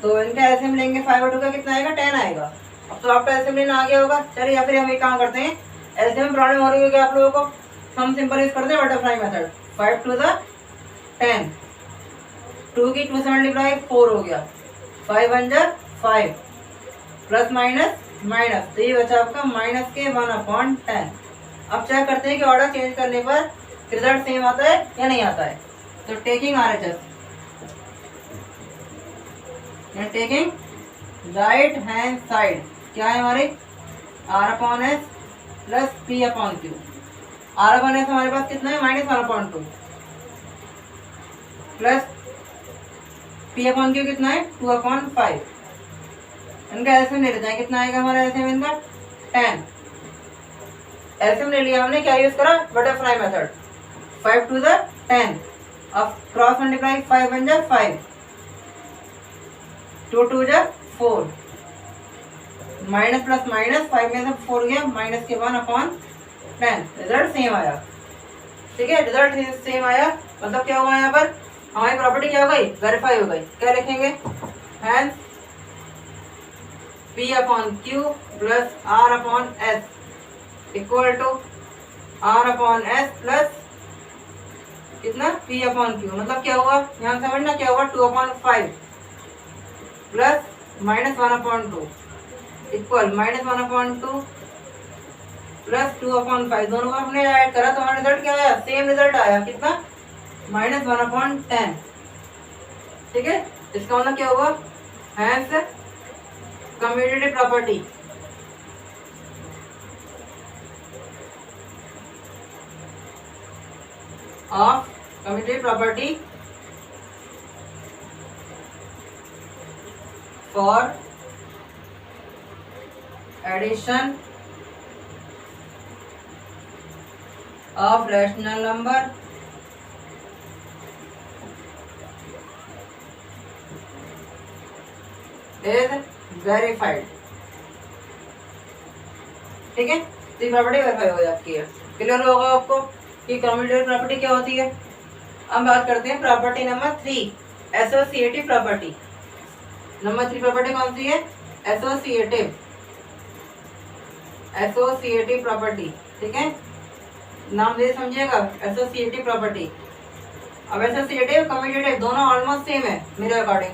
तो इनका एलसीएम लेंगे, 5 और 2 का कितना आएगा, 10 आएगा। अब तो आपका एलसीएम लेना आ गया होगा। चलिए या फिर हम एक काम करते हैं, एलसीएम प्रॉब्लम हो रही होगी आप लोगों को, हम सिंपल यूज करते हैं बटरफ्लाई मेथड। 5 to the 10, 2 की 2 से मल्टीप्लाई 4 हो गया, 5 1 जा 5 प्लस माइनस माइनस, तो ये बचा आपका -1/10। अब चेक करते हैं कि ऑर्डर चेंज करने पर रिजल्ट सेम आता है या नहीं आता है? तो taking RHS, taking right hand side क्या है हमारे R/S प्लस P/Q। R/S हमारे पास कितना है -1/2 प्लस P/Q कितना है 2/5। इनका एल्सियम ले लेते हैं, कितना आएगा हमारा एल्सियम इनका 10। एल्सियम ले लिया हमने, क्या यूज करा बटरफ्लाई मेथड, 5 to the 10। अब क्रॉस मल्टीप्लाई 5 बन जाए 5, 2 2 जा 4, माइनस प्लस माइनस 5 में से 4 गया माइनस के 1/10। रिजल्ट सेम आया, ठीक है, रिजल्ट सेम आया। मतलब क्या हुआ यहाँ पर हमारी प्रॉपर्टी क्या हो गई, वेरीफाई हो गई। क्या लिखेंगे, hence P/Q plus R/S equal to R/S plus कितना P/Q। मतलब क्या हुआ यहाँ समझना, क्या हुआ 2/5 प्लस -1/2 इक्वल -1/2 प्लस 2/5। दोनों को हमने ऐड करा तो हमारा रिजल्ट क्या आया, सेम रिजल्ट आया, कितना -1/10। ठीक है, इसका मतलब क्या हुआ, hence commutative property of commutative property for addition of rational number is verified। ठीक है, तो प्रॉपर्टी वेरीफाई हो जाती है। क्लियर होगा आपको कि कम्यूटेटिव प्रॉपर्टी क्या होती है। अब बात करते हैं property number 3, associative property. Number 3 property कौन सी है, एसोसिएटिव प्रॉपर्टी। ठीक है, नाम दे समझिएगा, एसोसिएटिव प्रॉपर्टी। अब एसोसिएटिव कम्यूटेटिव दोनों ऑलमोस्ट सेम है मेरे अकॉर्डिंग,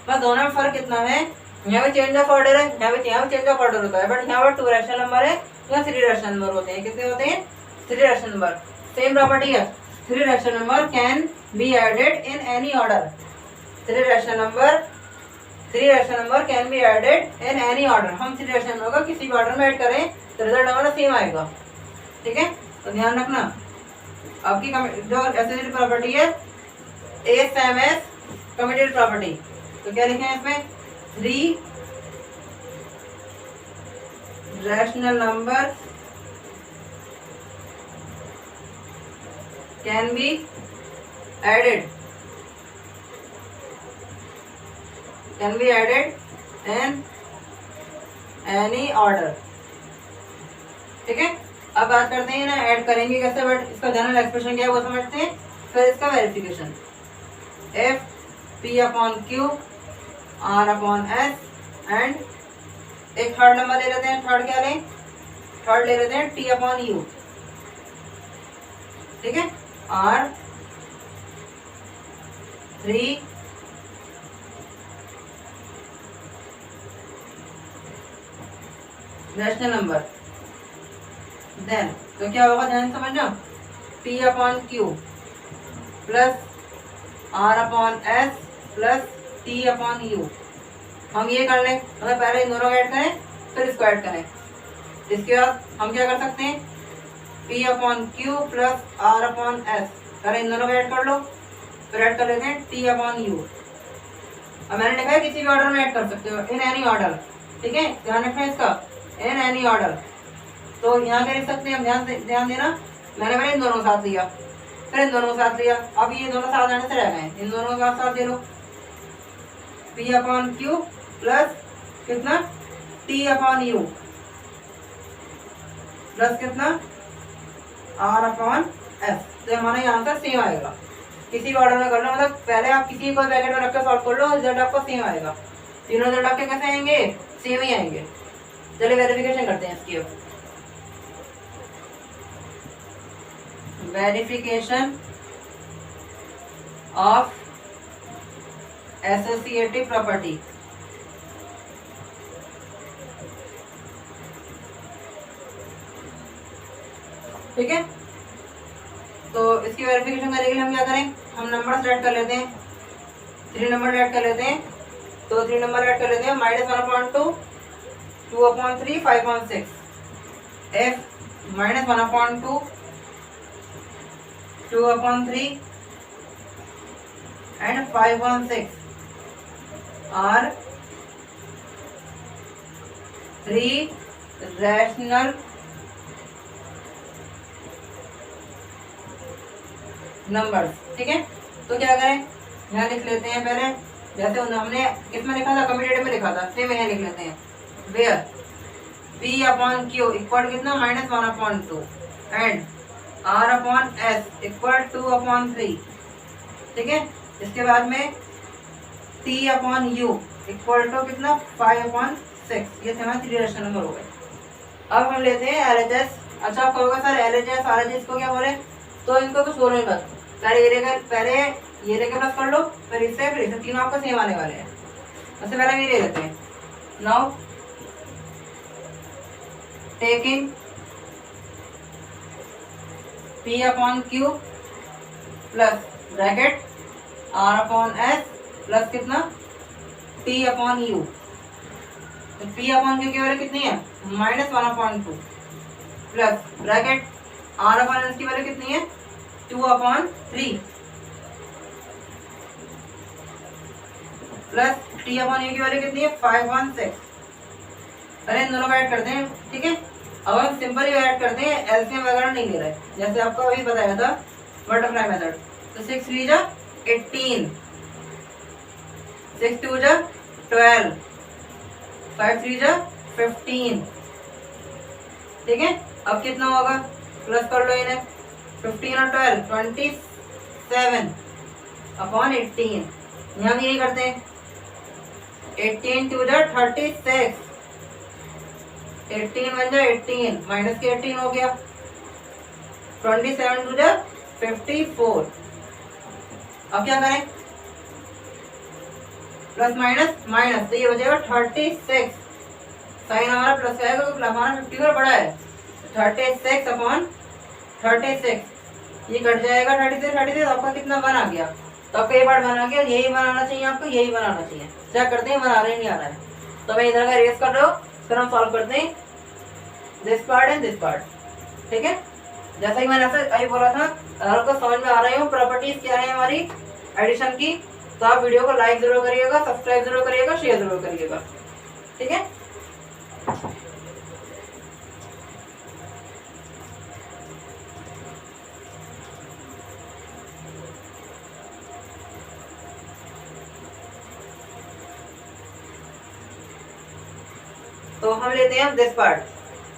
बस दोनों में फर्क कितना है, यहाँ पे चेंज ऑफ ऑर्डर है, यहाँ पे चेंज ऑफ ऑर्डर होता है, बट यहाँ पर 2 रैशनल नंबर है, यहाँ 3 रैशनल नंबर होते हैं। कितने होते हैं, 3 रैशनल नंबर। सेम प्रॉपर्टी है, 3 rational number can be added in any order. 3 rational number can be added in any order. हम 3 रैशनल नंबर को किसी भी ऑर्डर में ऐड करें तो रिजल्ट हमारा सेम आएगा। ठीक है, तो ध्यान रखना, आपकी जो एसोसिएटिव प्रॉपर्टी है सेम एज कम्यूटेटिव प्रॉपर्टी। तो क्या लिखे हैं इसमें, 3 rational number can be added in any order. ठीक है, अब बात करते हैं ना ऐड करेंगे कैसे, बट इसका जनरल एक्सप्रेशन क्या है वो समझते हैं, फिर इसका verification. F P/Q R/S and एक थर्ड नंबर ले लेते हैं, थर्ड क्या लें, थर्ड ले लेते हैं T/U। ठीक है, R3 रैशनल नंबर। देन तो क्या होगा, ध्यान समझना, P/Q plus R/S plus T/U। हम ये कर लें, मतलब पहले इन दोनों को ऐड करें फिर इसको ऐड करें। इसके बाद हम क्या कर सकते हैं, P/Q प्लस R/S, पहले इन दोनों को ऐड कर लो, फिर ऐड कर लेते हैं T/U। अब मैंने लिखा है किसी भी ऑर्डर में ऐड कर सकते हो, इन एनी ऑर्डर। ठीक है, ध्यान रखना इसका, इन एनी ऑर्डर। तो यहाँ क्या लिख सकते हैं हम, ध्यान देना, मैंने पहले इन दोनों को साथ लिया, फिर इन दोनों को साथ लिया, अब ये दोनों साथ आने से रह गए, इन दोनों का साथ दे लो, P/Q प्लस कितना T/U प्लस कितना R/S। तो हमारा यहाँ आंसर सेम आएगा, किसी भी ऑर्डर में कर लो, मतलब पहले आप किसी को ब्रैकेट में रखकर सॉल्व कर लो, रिजल्ट आपको सेम आएगा। तीनों रिजल्ट आपके कैसे आएंगे, सेम ही आएंगे। चलिए वेरिफिकेशन करते हैं इसकी। Verification of associative property. ठीक है, तो इसकी वेरिफिकेशन करने के लिए हम क्या करें, हम नंबर ऐड कर लेते हैं, 3 नंबर ऐड कर लेते हैं। तो 3 नंबर ऐड कर लेते हैं, -1/2, 2/3, 5/6, f -1/2, 2/3 and 5/6 are 3 rational numbers. ठीक है, तो क्या करें, यहाँ लिख लेते हैं पहले, जैसे हमने इसमें लिखा था, कम्यूटेटिव में लिखा था, सेम यहाँ लिख लेते हैं, वेयर P/Q इक्वल कितना -1/2 एंड R/S इक्वल 2/3। ठीक है, इसके बाद में T/U इक्वल टू कितना 5/6। ये थे हमारे 3 रेशनल नंबर हो गए। अब हम लेते हैं LHS। अच्छा, आप कहोगे सर LHS RHS को क्या बोले, तो इनको कुछ बोलो ही मत, पहले ये लेके प्लस कर लो, फिर इससे तीनों आपको सेम आने वाले हैं। सबसे पहले हम ये ले लेते हैं, now taking P/Q plus bracket R/S plus कितना T/U। तो P/Q की वैल्यू कितनी है, -1/2 प्लस ब्रैकेट R/S की वैल्यू कितनी है, 2/3 प्लस T/U की वैल्यू कितनी है, 5/6। अरे इन दोनों को ऐड करते हैं। ठीक है, अब हम सिंपल ही ऐड करते हैं, एलसीएम वगैरह नहीं ले रहे, जैसे आपको अभी बताया था बटरफ्लाई मेथड। तो 6 3 जा 18, 6 2 जा 12, 5 3 जा 15। ठीक है, अब कितना होगा, प्लस कर लो इन्हें, 15 और 12 27/18। यहाँ भी यही करते हैं, 18 2 जा 36, 18 1 जा 18, माइनस के 18 हो गया, 27 2 जा 54। अब क्या करें, प्लस माइनस माइनस, तो ये हो जाएगा 36। साइन हमारा प्लस का आएगा, क्योंकि हमारा 54 बड़ा है, 36/36 ये कट जाएगा, 36 आपका कितना बना गया, तो आपका ये पार्ट बना गया। यही बनाना चाहिए आपको, यही बनाना चाहिए। क्या करते हैं, बना रहे नहीं आ रहा है, तो मैं इधर का रेस कर रहा हूँ, फिर हम सॉल्व करते हैं this part and this part. ठीक है, जैसा कि मैंने आपसे अभी बोला था, अगर आपको समझ में आ रही हो प्रॉपर्टीज क्या है हमारी एडिशन की, तो आप वीडियो को लाइक जरूर करिएगा, सब्सक्राइब जरूर करिएगा, शेयर जरूर करिएगा। ठीक है, तो हम लेते हैं this part,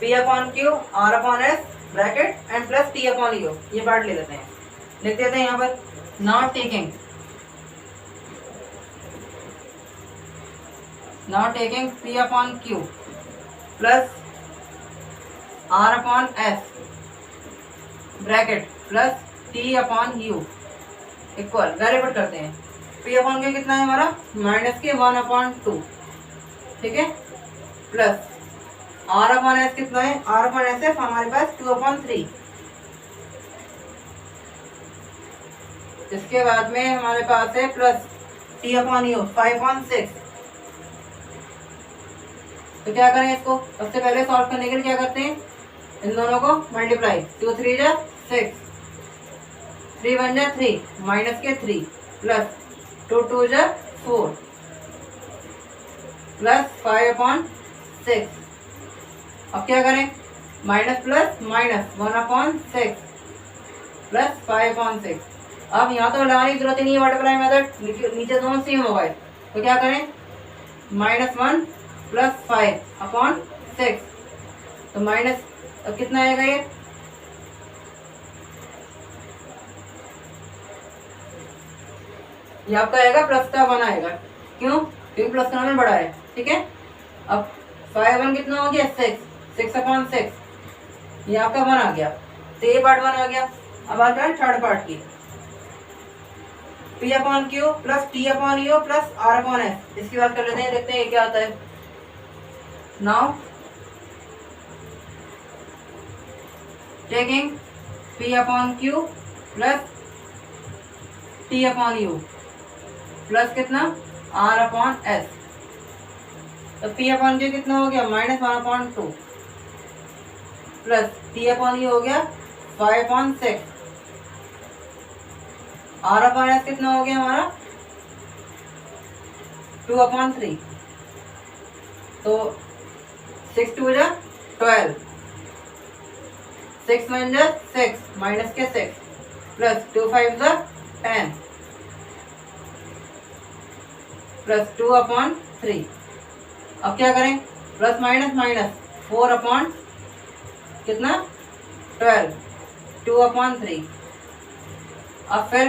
P/Q R/S bracket and plus T/U, ये पार्ट ले लेते हैं, लिख देते हैं यहाँ पर, now taking P/Q plus R/S bracket plus T/U equal, verified करते हैं। P/Q कितना है हमारा, -1/2। ठीक है, प्लस R/S कितना है, R/S है हमारे पास 2/3। इसके बाद में हमारे पास है प्लस T/U 5/6। तो क्या करें इसको, सबसे पहले सॉल्व करने के लिए क्या करते हैं, इन दोनों को मल्टीप्लाई, 2 3 जा 6, 3 1 जा 3, माइनस के 3 प्लस 2 2 जा 4 प्लस 5/6। अब क्या करें, माइनस प्लस माइनस 1/6 प्लस 5/6। अब यहाँ तो लगाने की जरूरत ही नहीं है, मल्टीप्लाई मेथड, नीचे दोनों सेम हो गए, तो क्या करें, -1 प्लस 5/6, तो माइनस, अब कितना आएगा ये आपका आएगा प्लस का 1 आएगा, क्यों, क्योंकि प्लस का नंबर बड़ा है। ठीक है, अब 5/1 कितना हो गया, 6/6, ये आपका 1 आ गया, तो ये पार्ट 1 आ गया। अब आता है थर्ड पार्ट की, P/Q plus T/U plus R/S, इसकी बात कर लेते हैं, देखते हैं क्या आता है। Now taking P/Q plus T upon U plus कितना आर अपॉन एस। तो पी अपॉन क्यू कितना हो गया -1/2 प्लस टी अपॉन यू हो गया 5/6। आर अपॉन एस कितना हो गया हमारा 2/3। तो 6 2 जा 12, 6 9 जा 6 माइनस के 6 प्लस 2 5 जा 10 प्लस 2/3। अब क्या करें प्लस माइनस माइनस 4 कितना 12 2/3। अब फिर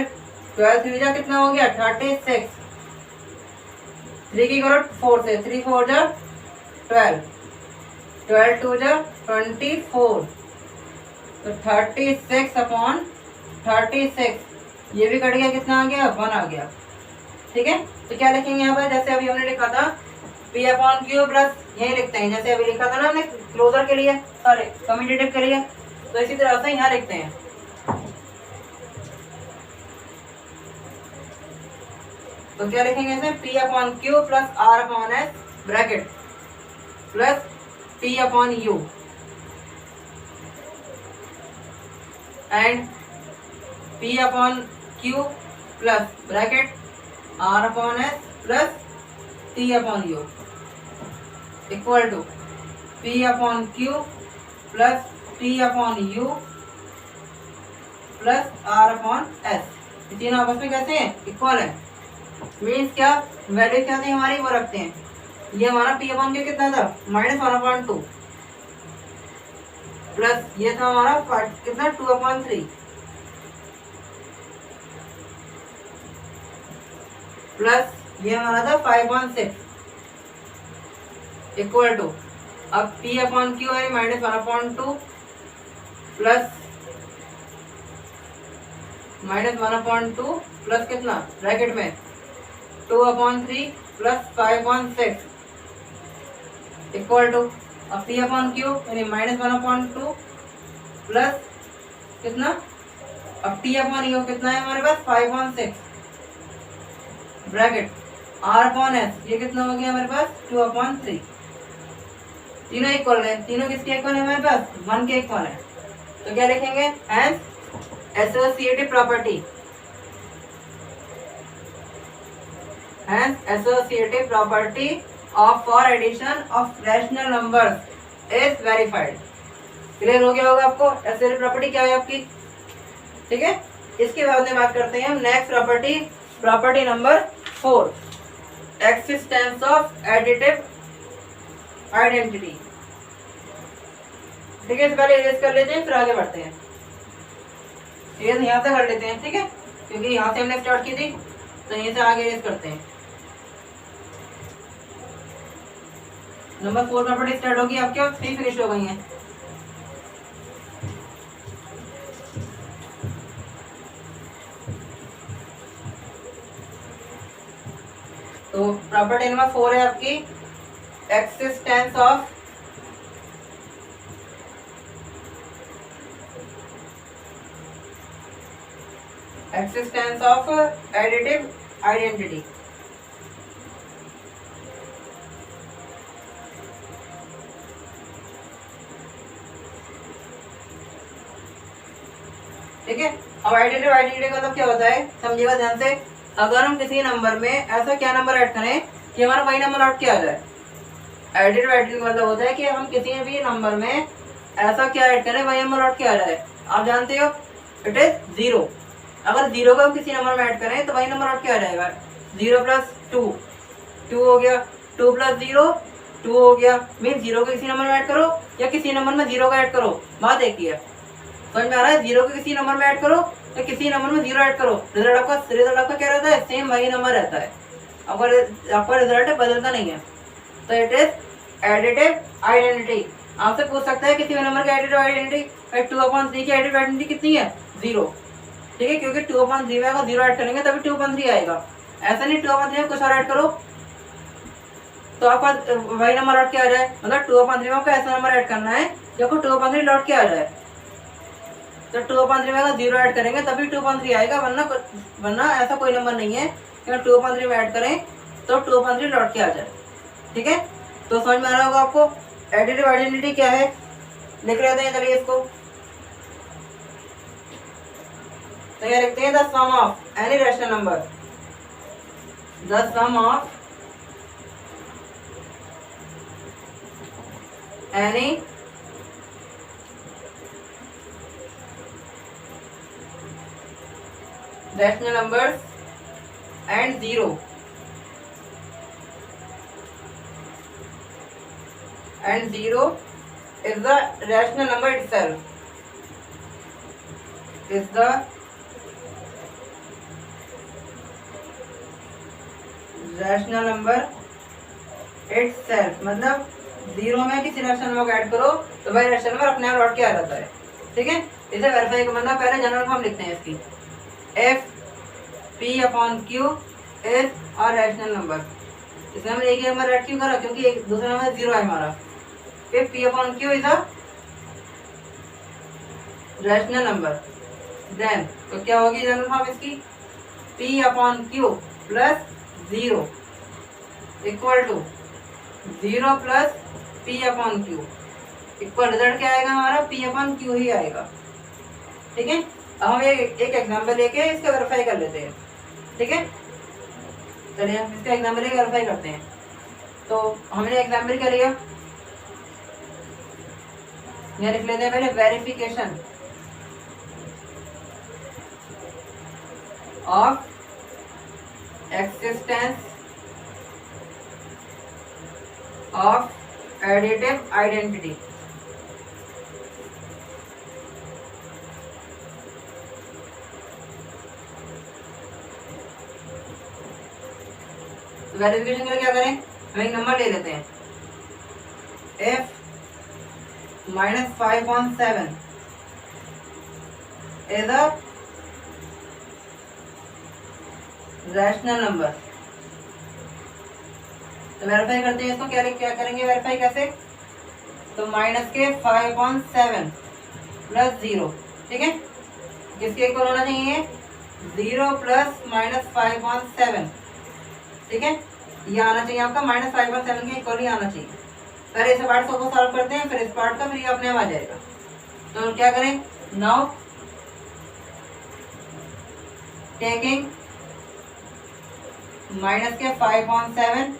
12 3 जा कितना हो गया 36। 3 की करो 4 से 3 4 जा 12 12 2 जा 24। तो 36/36 ये भी कट गया कितना आ गया 1 आ गया। ठीक है तो क्या लिखेंगे यहाँ पर जैसे अभी हमने लिखा था P अपॉन क्यू प्लस यही लिखते हैं जैसे अभी लिखा था ना हमने क्लोजर के लिए सॉरी कम्यूटेटिव के लिए। तो इसी तरह से यहाँ लिखते हैं तो क्या लिखेंगे इसे P upon Q plus R upon S bracket plus T upon U and P upon Q plus bracket R upon S plus T upon U equal to P upon Q plus T upon U plus R upon S. ये तीनों आपस में कैसे हैं equal है। Means क्या value क्या थी हमारी वो रखते हैं। ये हमारा P अपॉन क्यू कितना था -1/2 प्लस ये था हमारा कितना 2/3 प्लस ये हमारा था 5/6 इक्वल टू अब P अपॉन क्यू है -1/2 प्लस -1/2 प्लस कितना ब्रैकेट में 2/3 प्लस 5/6 इक्वल टू अब P अपॉन क्यू यानी -1/2 प्लस कितना अब T अपॉन यू कितना है हमारे पास 5/6 ब्रैकेट R अपॉन एस ये कितना हो गया हमारे पास 2/3। तीनों इक्वल है तीनों किसके इक्वल है हमारे पास 1 के इक्वल है। तो क्या लिखेंगे and associative property of for addition of rational numbers is verified. Clear हो गया होगा आपको एसोसिएटिव प्रॉपर्टी क्या है आपकी। ठीक है इसके बाद में बात करते हैं हम next property number 4 existence of additive identity. ठीक है पहले इरेज कर लेते हैं फिर आगे बढ़ते हैं। इरेज यहाँ से कर लेते हैं ठीक है क्योंकि यहाँ से हमने स्टार्ट की थी तो यहीं से आगे इरेज करते हैं। नंबर 4 प्रॉपर्टी स्टार्ट होगी आपकी और 3 फिनिश हो गई हैं। तो प्रॉपर्टी नंबर 4 है आपकी एक्सिस्टेंस ऑफ एडिटिव आइडेंटिटी। ठीक है अब एडिटिव आइडेंटिटी का मतलब क्या होता है समझिएगा ध्यान से। अगर हम किसी नंबर में ऐसा क्या नंबर ऐड करें कि हमारा वही नंबर आउट किया जाए। एडिटिव आइडेंटिटी का मतलब होता है कि हम किसी भी नंबर में ऐसा क्या ऐड करें वही नंबर आउट किया जाए। आप जानते हो इट इज 0। अगर 0 को हम किसी नंबर में ऐड करें तो वही नंबर आउट किया जाएगा। 0 + 2 2 हो गया 2 + 0 2 हो गया। मीन 0 को किसी नंबर में ऐड करो या किसी नंबर में 0 का ऐड करो बात एक ही है। समझ में आ रहा है 0 को किसी नंबर में ऐड करो या किसी नंबर में 0 ऐड करो रिजल्ट आपका क्या रहता है सेम वही नंबर रहता है। आपका रिजल्ट बदलता नहीं है। तो इट इज एडिटिव आइडेंटिटी। आपसे पूछ सकता है किसी भी नंबर की एडिटिव आइडेंटिटी 2/3 की एडिटिव आइडेंटिटी कितनी है 0। ठीक है क्योंकि 2/3 में अगर 0 ऐड करेंगे तभी 2/3 आएगा। ऐसा नहीं 2/3 में कुछ और ऐड करो तो आपका वही नंबर लौट के आ जाए। मतलब 2/3 में आपको ऐसा नंबर ऐड करना है जो आपको 2/3 लौट के आ जाए। तो 2/3 में अगर 0 ऐड करेंगे तभी 2/3 आएगा, वरना ऐसा कोई नंबर नहीं है कि अगर 2/3 में ऐड करें तो 2/3 लौट के आ जाए। ठीक है, तो समझ में आ रहा होगा आपको एडिटिव आइडेंटिटी क्या है। लिख लेते हैं चलिए इसको। तो ये लिखते हैं the sum of any rational number, the sum of any rational numbers and zero is the rational number itself, is the rational number itself। मतलब 0 में किसी रैशनल नंबर को ऐड करो तो वही रैशनल नंबर अपने आप लौट के आ जाता है। ठीक है, इसे वेरीफाई करना, पहले जनरल फॉर्म लिखते हैं इसकी। F P upon Q is a rational number. इसमें हमने एक ही नंबर ऐड क्यों करा, क्योंकि एक दूसरा नंबर 0 है हमारा। फिर P upon Q is a rational number, then तो क्या होगी जनरल फॉर्म इसकी, P upon Q plus 0 equal to 0 plus P upon Q equal, result क्या आएगा हमारा, P अपॉन Q ही आएगा। ठीक है, अब हम एक एग्जाम्पल लेके इसका वेरीफाई कर लेते हैं। ठीक है, चलिए हम इसका एग्जाम्पल लेके वेरीफाई करते हैं। तो हमने एग्जाम्पल क्या लिया, यहाँ लिख लेते हैं पहले verification of existence of additive identity. Verification के लिए क्या करें, हम एक नंबर ले लेते हैं f -5/7 is a rational number. तो वेरीफाई करते हैं इसको, क्या करेंगे वेरीफाई कैसे, तो -5/7 प्लस 0। ठीक है, किसके इक्वल होना चाहिए, 0 प्लस -5/7। ठीक है, ये आना चाहिए आपका -5/7 के इक्वल ही आना चाहिए। पहले इस पार्ट को सॉल्व करते हैं, फिर इस पार्ट का, फिर ये अपने आप आ जाएगा। तो क्या करें, नाउ टेकिंग -5/7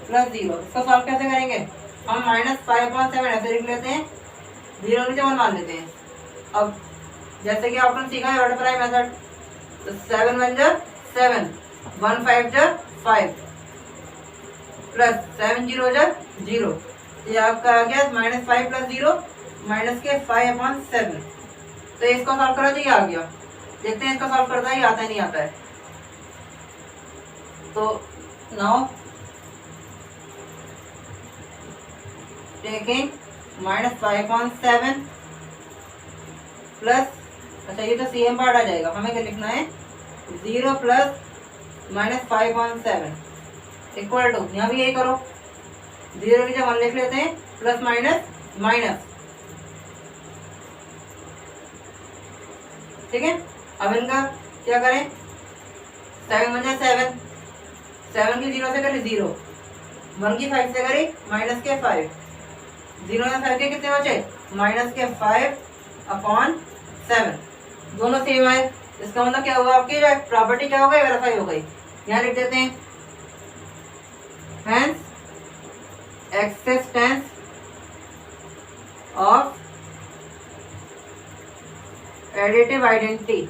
प्लस 0, इसको सॉल्व कैसे करेंगे, हम -5/7 ऐसे लिख लेते हैं, 0 नीचे 1 मान लेते हैं। अब जैसे कि आपने सीखा है ऑर्डर प्राइम मेथड, तो 7 1 जा 7, 1 5 जा 5 प्लस 7 0 जा 0, ये आपका आ गया -5 प्लस 0 -5/7। तो इसको सॉल्व करा तो ये आ गया। देखते हैं इसको सॉल्व करता है, आता है नहीं आता है। तो नाउ टेकिंग -5/7 प्लस, अच्छा ये तो सेम पार्ट आ जाएगा, हमें क्या लिखना है, 0 प्लस -5/7 इक्वल टू, यहाँ भी यही करो, 0 की जगह 1 लिख लेते हैं, प्लस माइनस माइनस। ठीक है, अब इनका क्या करें, 7 1 7, 7 की 0 से करें 0, 1 की 5 से करें -5, 0 में 5 के कितने बचे, -5/7, दोनों सेम आए। इसका मतलब क्या हुआ, आपकी प्रॉपर्टी क्या हो गई, वेरीफाई हो गई। यहाँ लिख देते हैं hence existence of additive identity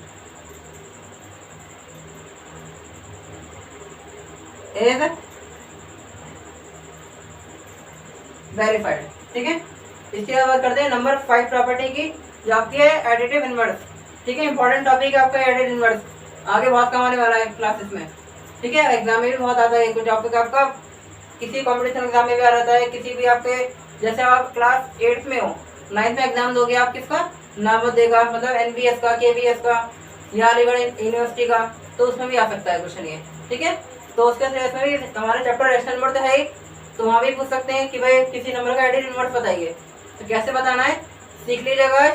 is verified। ठीक है, इसके बाद बात करते हैं नंबर 5 प्रॉपर्टी की, जो आपकी है एडिटिव इनवर्स। ठीक है, इंपॉर्टेंट टॉपिक है आपका एडिटिव इनवर्स, आगे बहुत कम आने वाला है क्लासेस में। ठीक है, एग्जाम में भी बहुत आता है, कुछ टॉपिक आपका किसी कॉम्पिटिशन एग्जाम में भी आ रहता है, किसी भी आपके, जैसे आप क्लास 8th में हो, 9th में एग्जाम दोगे आप किसका, नवोदय का, मतलब NVS का, KVS का या अलीगढ़ यूनिवर्सिटी का, तो उसमें भी आ सकता है क्वेश्चन ये। ठीक है, तो उसके इसमें भी हमारे चैप्टर रैशनल नंबर तो है ही, तो वहाँ भी पूछ सकते हैं कि भाई किसी नंबर का एडिटिव इनवर्स बताइए। तो कैसे बताना है, सीख लीजिएगा।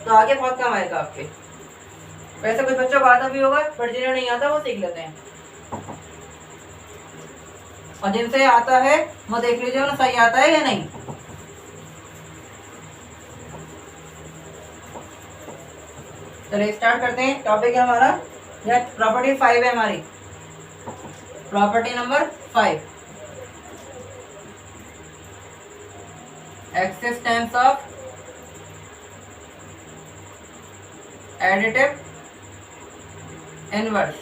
तो आगे बहुत काम आएगा आपके। वैसे कुछ बच्चों को आता भी होगा, पर जिन्हें नहीं आता वो सीख लेते हैं, और जिनसे आता है वो देख लीजिए उन्हें सही आता है या नहीं। चलिए स्टार्ट करते हैं। टॉपिक है हमारा, या प्रॉपर्टी 5 है हमारी, property number 5, existence of additive inverse.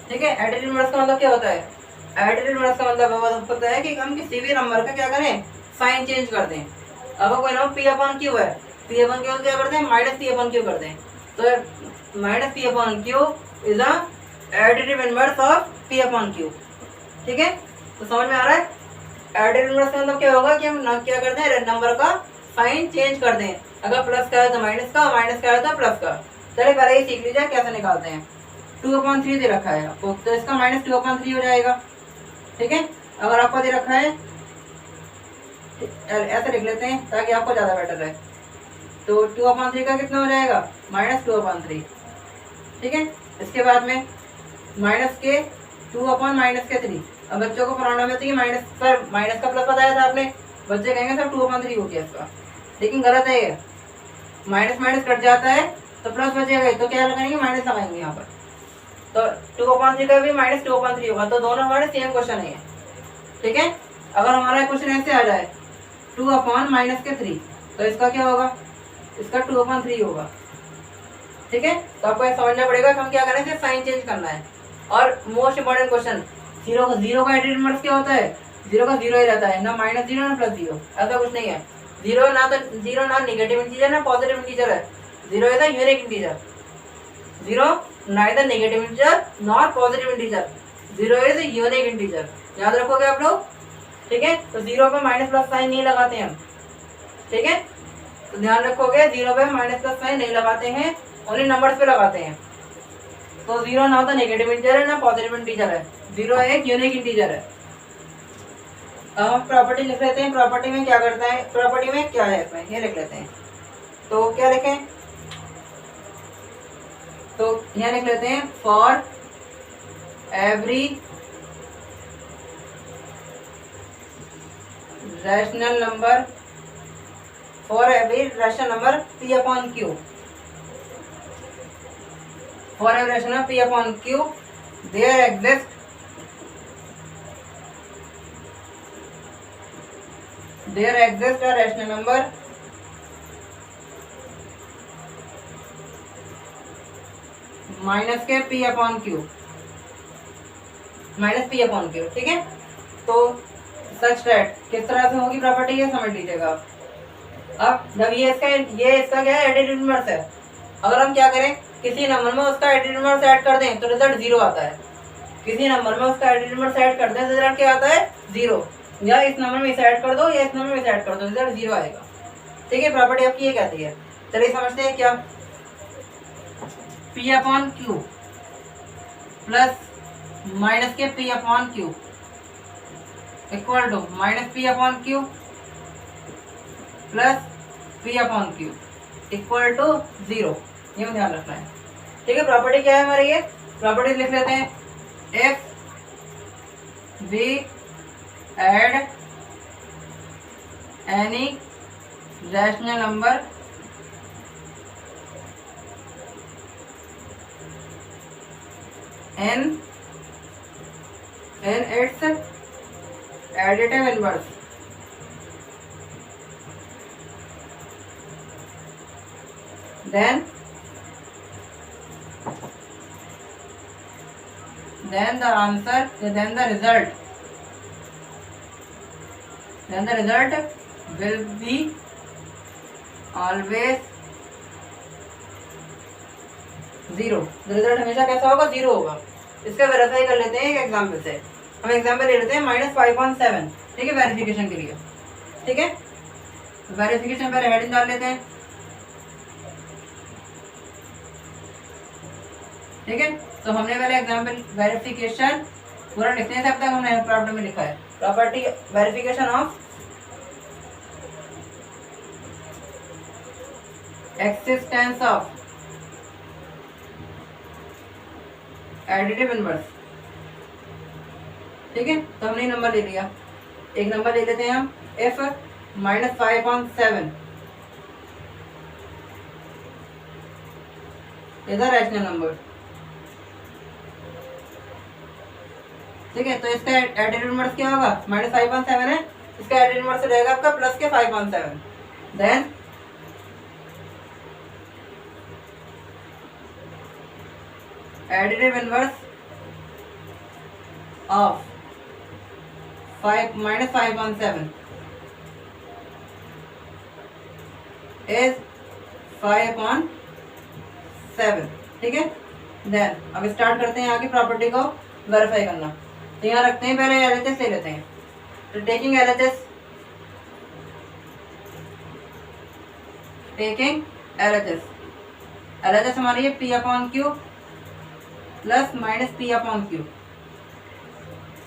ठीक है, एडिटिव इनवर्स का मतलब क्या होता है? एडिटिव इनवर्स का मतलब होता है कि हम किसी भी नंबर का क्या करें, साइन चेंज कर दें। अब कोई नंबर पी अपॉन क्यू है, पी अपॉन क्यू क्या करते हैं, माइनस पी अपॉन क्यू कर दें, तो minus P upon Q is a additive inverse of P upon Q. ठीक है, तो समझ में आ रहा है? एडिटिव इनवर्स का मतलब क्या होगा कि हम क्या करते हैं, नंबर का साइन चेंज कर दें। अगर प्लस का है तो माइनस का, माइनस का है तो प्लस का। चलिए पहले ही सीख लीजिए कैसे निकालते हैं। 2/3 दे रखा है आपको, तो इसका माइनस 2/3 हो जाएगा। ठीक है, अगर आपको दे रखा है, ऐसे लिख लेते हैं ताकि आपको ज़्यादा बेटर रहे। तो 2/3 का कितना हो जाएगा, माइनस 2/3। ठीक है, इसके बाद में माइनस के 2/-3। अब बच्चों को पढ़ाना में तो ये माइनस, सर माइनस का प्लस बताया था आपने, बच्चे कहेंगे सर 2/3 हो गया इसका, लेकिन गलत है ये। माइनस माइनस कट जाता है तो प्लस बचेगा, तो क्या लगाएंगे, माइनस लगाएंगे यहाँ पर। तो 2/3 का भी माइनस 2/3 होगा, तो दोनों हमारे सेम क्वेश्चन है। ठीक है, अगर हमारा क्वेश्चन ऐसे आ जाए 2/-3, तो इसका क्या होगा, इसका 2/3 होगा। ठीक है, तो आपको समझना पड़ेगा कि हम क्या करें, साइन चेंज करना है। और मोस्ट इंपॉर्टेंट क्वेश्चन, जीरो का एडिटिव इनवर्स क्या होता है, जीरो का जीरो ही रहता है, ना माइनस जीरो ना प्लस जीरो, ऐसा कुछ नहीं है। जीरो ना नेगेटिव इंटीजर ना पॉजिटिव इंटीजर है, zero is a unique integer. Zero neither negative integer nor positive integer, zero is unique integer, याद रखोगे आप लोग। ठीक है, तो जीरो पे माइनस प्लस साइन नहीं लगाते हैं हम। ठीक है, तो ध्यान रखोगे, जीरो पे माइनस प्लस साइन नहीं लगाते हैं, ओनली नंबर्स पे लगाते हैं। तो जीरो ना तो नेगेटिव इंटीजर है ना पॉजिटिव इंटीजर है, जीरो एक यूनिक इंटीजर है। अब हम प्रॉपर्टी लिख लेते हैं, प्रॉपर्टी में क्या करता है, प्रॉपर्टी में क्या है इसमें, ये लिख लेते हैं। तो क्या लिखें, तो यहाँ लिख लेते हैं, for every rational number, for every rational number P upon Q, for every rational number P upon Q there exist a rational number minus के p upon Q, minus p upon Q. ठीक है, तो such that किस तरह से होगी property, ये समझ लीजिएगा। अब जब ये इसका क्या है, एडिटिव इनवर्स है। अगर हम क्या करें, किसी नंबर में उसका एडिटिव इनवर्स ऐड कर दें तो रिजल्ट जीरो आता है। किसी नंबर में उसका एडिटिव इनवर्स ऐड कर दें तो रिजल्ट क्या आता है, जीरो। या इस नंबर में इसे ऐड कर दो या इस नंबर में इसे ऐड कर दो, रिजल्ट जीरो आएगा। ठीक है, प्रॉपर्टी आपकी ये कहती है। चलिए समझते हैं क्या, P upon Q plus minus के P upon Q equal to minus P upon Q plus P upon Q equal to zero, ये ध्यान रखना है। ठीक है, प्रॉपर्टी क्या है हमारी, ये प्रॉपर्टी लिख लेते हैं, if we add any rational number in its additive inverse, then the answer, then the result will be always zero. Result हमेशा कैसा होगा, जीरो होगा। इसका वेरीफाई कर लेते हैं एक एग्जाम्पल से। हम एग्जाम्पल ले लेते हैं -5/7। ठीक है, वेरिफिकेशन के लिए। ठीक है, वेरिफिकेशन पर हेडिंग डाल लेते हैं। ठीक है, तो हमने पहले एग्जाम्पल वेरिफिकेशन पूरा लिखने से अब तक हमने प्रॉपर्टी में लिखा है, property verification of existence of additive inverse. ठीक है, तो हमने नंबर ले लिया। एक नंबर ले लेते हैं हम, if -5/7 is a rational number. ठीक है, तो इसका एडिटिव इनवर्स क्या होगा? -5/7 है, इसका एडिटिव इनवर्स रहेगा आपका प्लस के 5/7। Then additive inverse of -5/7 is 5/7। ठीक है, देन अब स्टार्ट करते हैं आगे प्रॉपर्टी को वेरीफाई करना। तो यहाँ रखते हैं, पहले एलएचएस ले लेते हैं। तो टेकिंग एलएचएस एलएचएस हमारी है P/Q प्लस माइनस P/Q।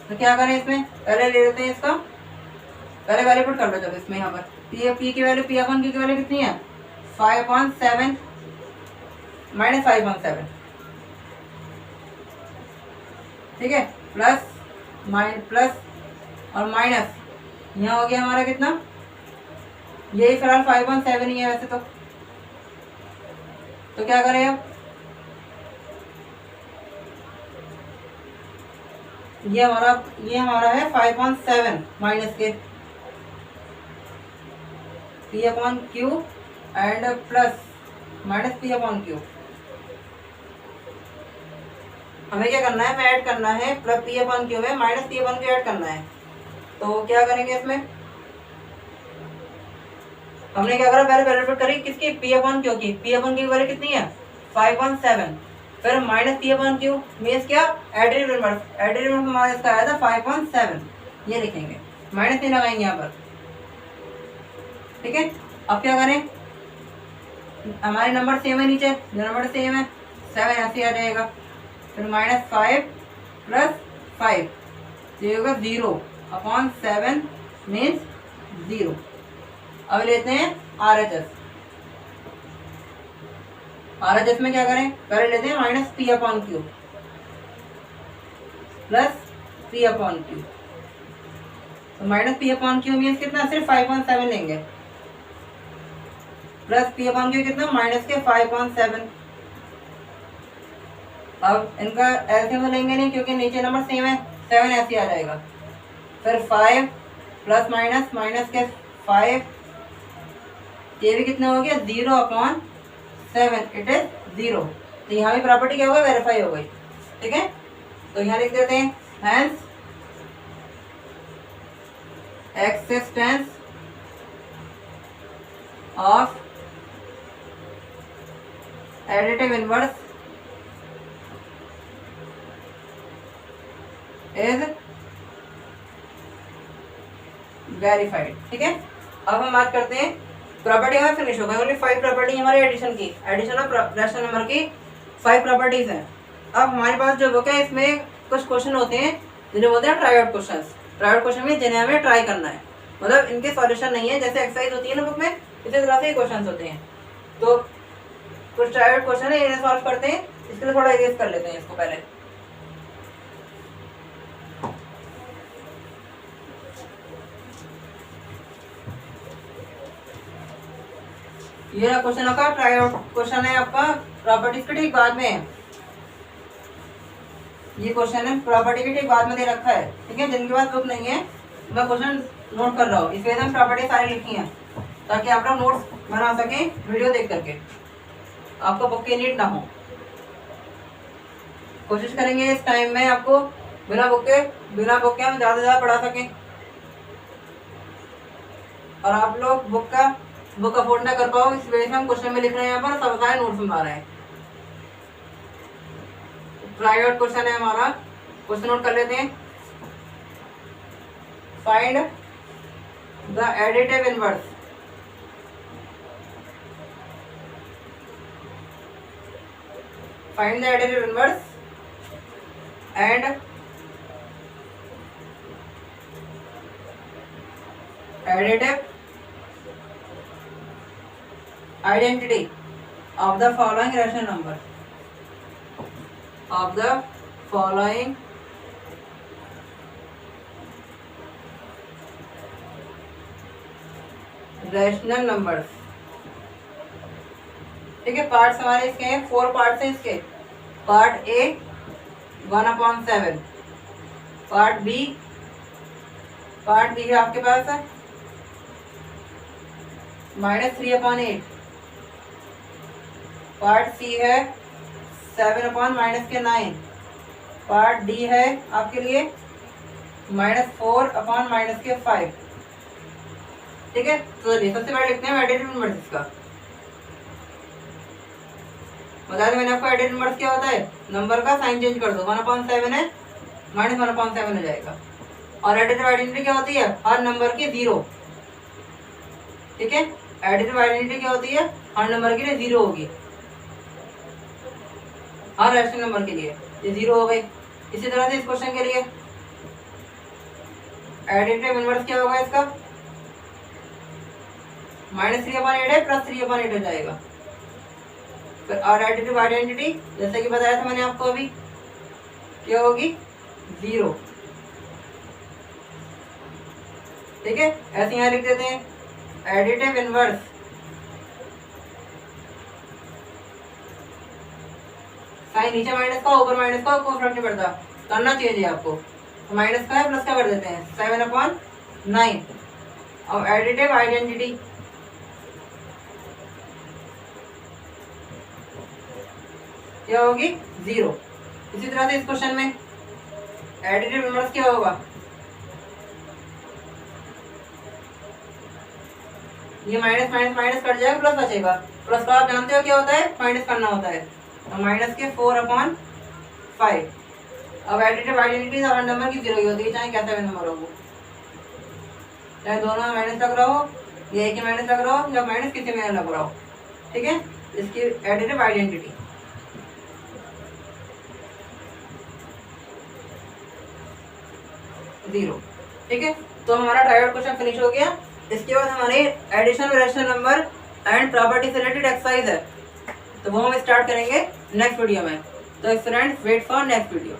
तो क्या करें, इसमें पहले ले लेते हैं इसका, पहले वैल्यू पुट कर लो। जब इसमें यहाँ पर P की वैल्यू P/Q की वैल्यू कितनी है? 5/7 माइनस 5/7। ठीक है, प्लस और माइनस, यहाँ हो गया हमारा कितना? यही फिलहाल 5/7 ही है वैसे तो क्या करें अब? ये हमारा है 5/7 माइनस के P/Q and plus minus P/Q। हमें क्या करना है? ऐड करना है प्लस P/Q में माइनस P/Q ऐड करना है। तो क्या करेंगे इसमें? हमने क्या करा? पहले वैल्यू पुट करी किसकी? P/Q की। P/Q की वैल्यू कितनी है? 5/7। फिर माइनस P/Q मीन्स क्या? Additive inverse. एडिटिव इनवर्स हमारा इसका आया था 5/7। ये लिखेंगे, माइनस नहीं लगाएंगे यहाँ पर। ठीक है, अब क्या करें? हमारे नंबर सेम है, नीचे जो नंबर सेम है 7 ऐसे आ जाएगा। फिर -5 प्लस 5 ये होगा 0/7 मीन्स 0। अब लेते हैं RHS में क्या करें? पहले लेते हैं माइनस P/Q प्लस P/Q। तो माइनस P/Q मीन्स कितना? सिर्फ 5/7 लेंगे, प्लस P/Q कितना? माइनस के 5/7। अब इनका एलसीएम लेंगे नहीं क्योंकि नीचे नंबर सेम है, 7 ऐसे आ जाएगा। फिर 5 प्लस माइनस के 5, ये भी कितना हो गया? 0/7 इट इज 0। तो यहाँ भी प्रॉपर्टी क्या होगा? वेरीफाई हो गई। ठीक है, तो यहाँ लिख देते हैं hence existence of additive inverse is verified. ठीक है, अब हम बात करते हैं प्रॉपर्टी हमें फिनिश होगा। ओनली 5 प्रॉपर्टी हमारे एडिशन ऑफ रैशनल नंबर की 5 प्रॉपर्टीज हैं। अब हमारे पास जो बुक है इसमें कुछ क्वेश्चन होते हैं जिन्हें बोलते हैं try out questions. Try out question में जिन्हें हमें ट्राई करना है, मतलब इनके सॉल्यूशन नहीं है। जैसे एक्सरसाइज होती है ना बुक में, इसी तरह से क्वेश्चन होते हैं। तो कुछ ट्राई आउट क्वेश्चन है, इन्हें सॉल्व करते हैं। इसके लिए थोड़ा इरेज कर लेते हैं इसको पहले। ये क्वेश्चन आपका ट्राई आउट क्वेश्चन है, आपका प्रॉपर्टीज के ठीक बाद में है। ये क्वेश्चन है प्रॉपर्टी के ठीक बाद में दे रखा है। ठीक है, जिनके पास बुक नहीं है मैं क्वेश्चन नोट कर रहा हूँ। इस वजह से प्रॉपर्टी सारी लिखी है ताकि आप लोग नोट्स बना सकें वीडियो देख करके, आपको बुक की नीड ना हो। कोशिश करेंगे इस टाइम में आपको बिना बुक के हम ज़्यादा से ज़्यादा पढ़ा सकें, और आप लोग बुक अफोर्ड ना कर पाओ। इस वजह से हम क्वेश्चन में लिख रहे हैं, यहाँ पर सब सारे नोट्स बना रहे हैं। ट्राई आउट क्वेश्चन है हमारा, क्वेश्चन नोट कर लेते हैं। Find the additive inverse and additive identity of the following rational number, of the following rational numbers. ठीक है, पार्ट्स हमारे इसके हैं, 4 पार्ट्स हैं इसके। पार्ट ए 1/7, पार्ट बी है आपके पास है -3/8, पार्ट सी है 7/-9, पार्ट डी है आपके लिए -4/-5। ठीक है, तो चलिए सबसे पहले लिखते हैं एडिटिव नंबर्स इसका। बता दें मैंने आपको एडिटिव नंबर्स क्या होता है, नंबर का साइन चेंज कर दो, 1/7 है -1/7 हो जाएगा। और एडिटिव आइडेंटिटी क्या होती है, हर नंबर की 0। ठीक है, एडिटिव आइडेंटिटी क्या होती है, हर नंबर के लिए 0 होगी, हर रैशनल नंबर के लिए ये 0 हो गई। इसी तरह से इस क्वेश्चन के लिए एडिटिव इनवर्स क्या होगा इसका, -3/8 है +3/8 हो जाएगा। फिर और एडिटिव आइडेंटिटी जैसे कि बताया था मैंने आपको अभी, क्या होगी, 0। ठीक है, ऐसे यहाँ लिख देते हैं एडिटिव इनवर्स साइन नीचे माइनस का ऊपर माइनस का, कोई फर्क नहीं पड़ता, करना चाहिए आपको। तो माइनस का है प्लस का कर देते हैं, 7/9। अब एडिटिव आइडेंटिटी क्या होगी, 0। इसी तरह से इस क्वेश्चन में एडिटिव इनवर्स क्या होगा, ये माइनस माइनस माइनस कट जाएगा, प्लस बचेगा। प्लस का आप जानते हो क्या होता है, माइनस करना होता है, तो माइनस के 4/5। अब एडिटिव आइडेंटिटी हर नंबर की 0 होती है, चाहे कैसा भी नंबर हो, चाहे दोनों में माइनस लग रहा हो या एक ही माइनस लग रहा हो या माइनस किसी में लग रहा हो। ठीक है, इसकी एडिटिव आइडेंटिटी 0। ठीक है, तो हमारा ट्रायड क्वेश्चन फिनिश हो गया। इसके बाद हमारे addition of rational number and property से रिलेटेड एक्सरसाइज है, तो वो हम स्टार्ट करेंगे नेक्स्ट वीडियो में। तो friends wait for next video.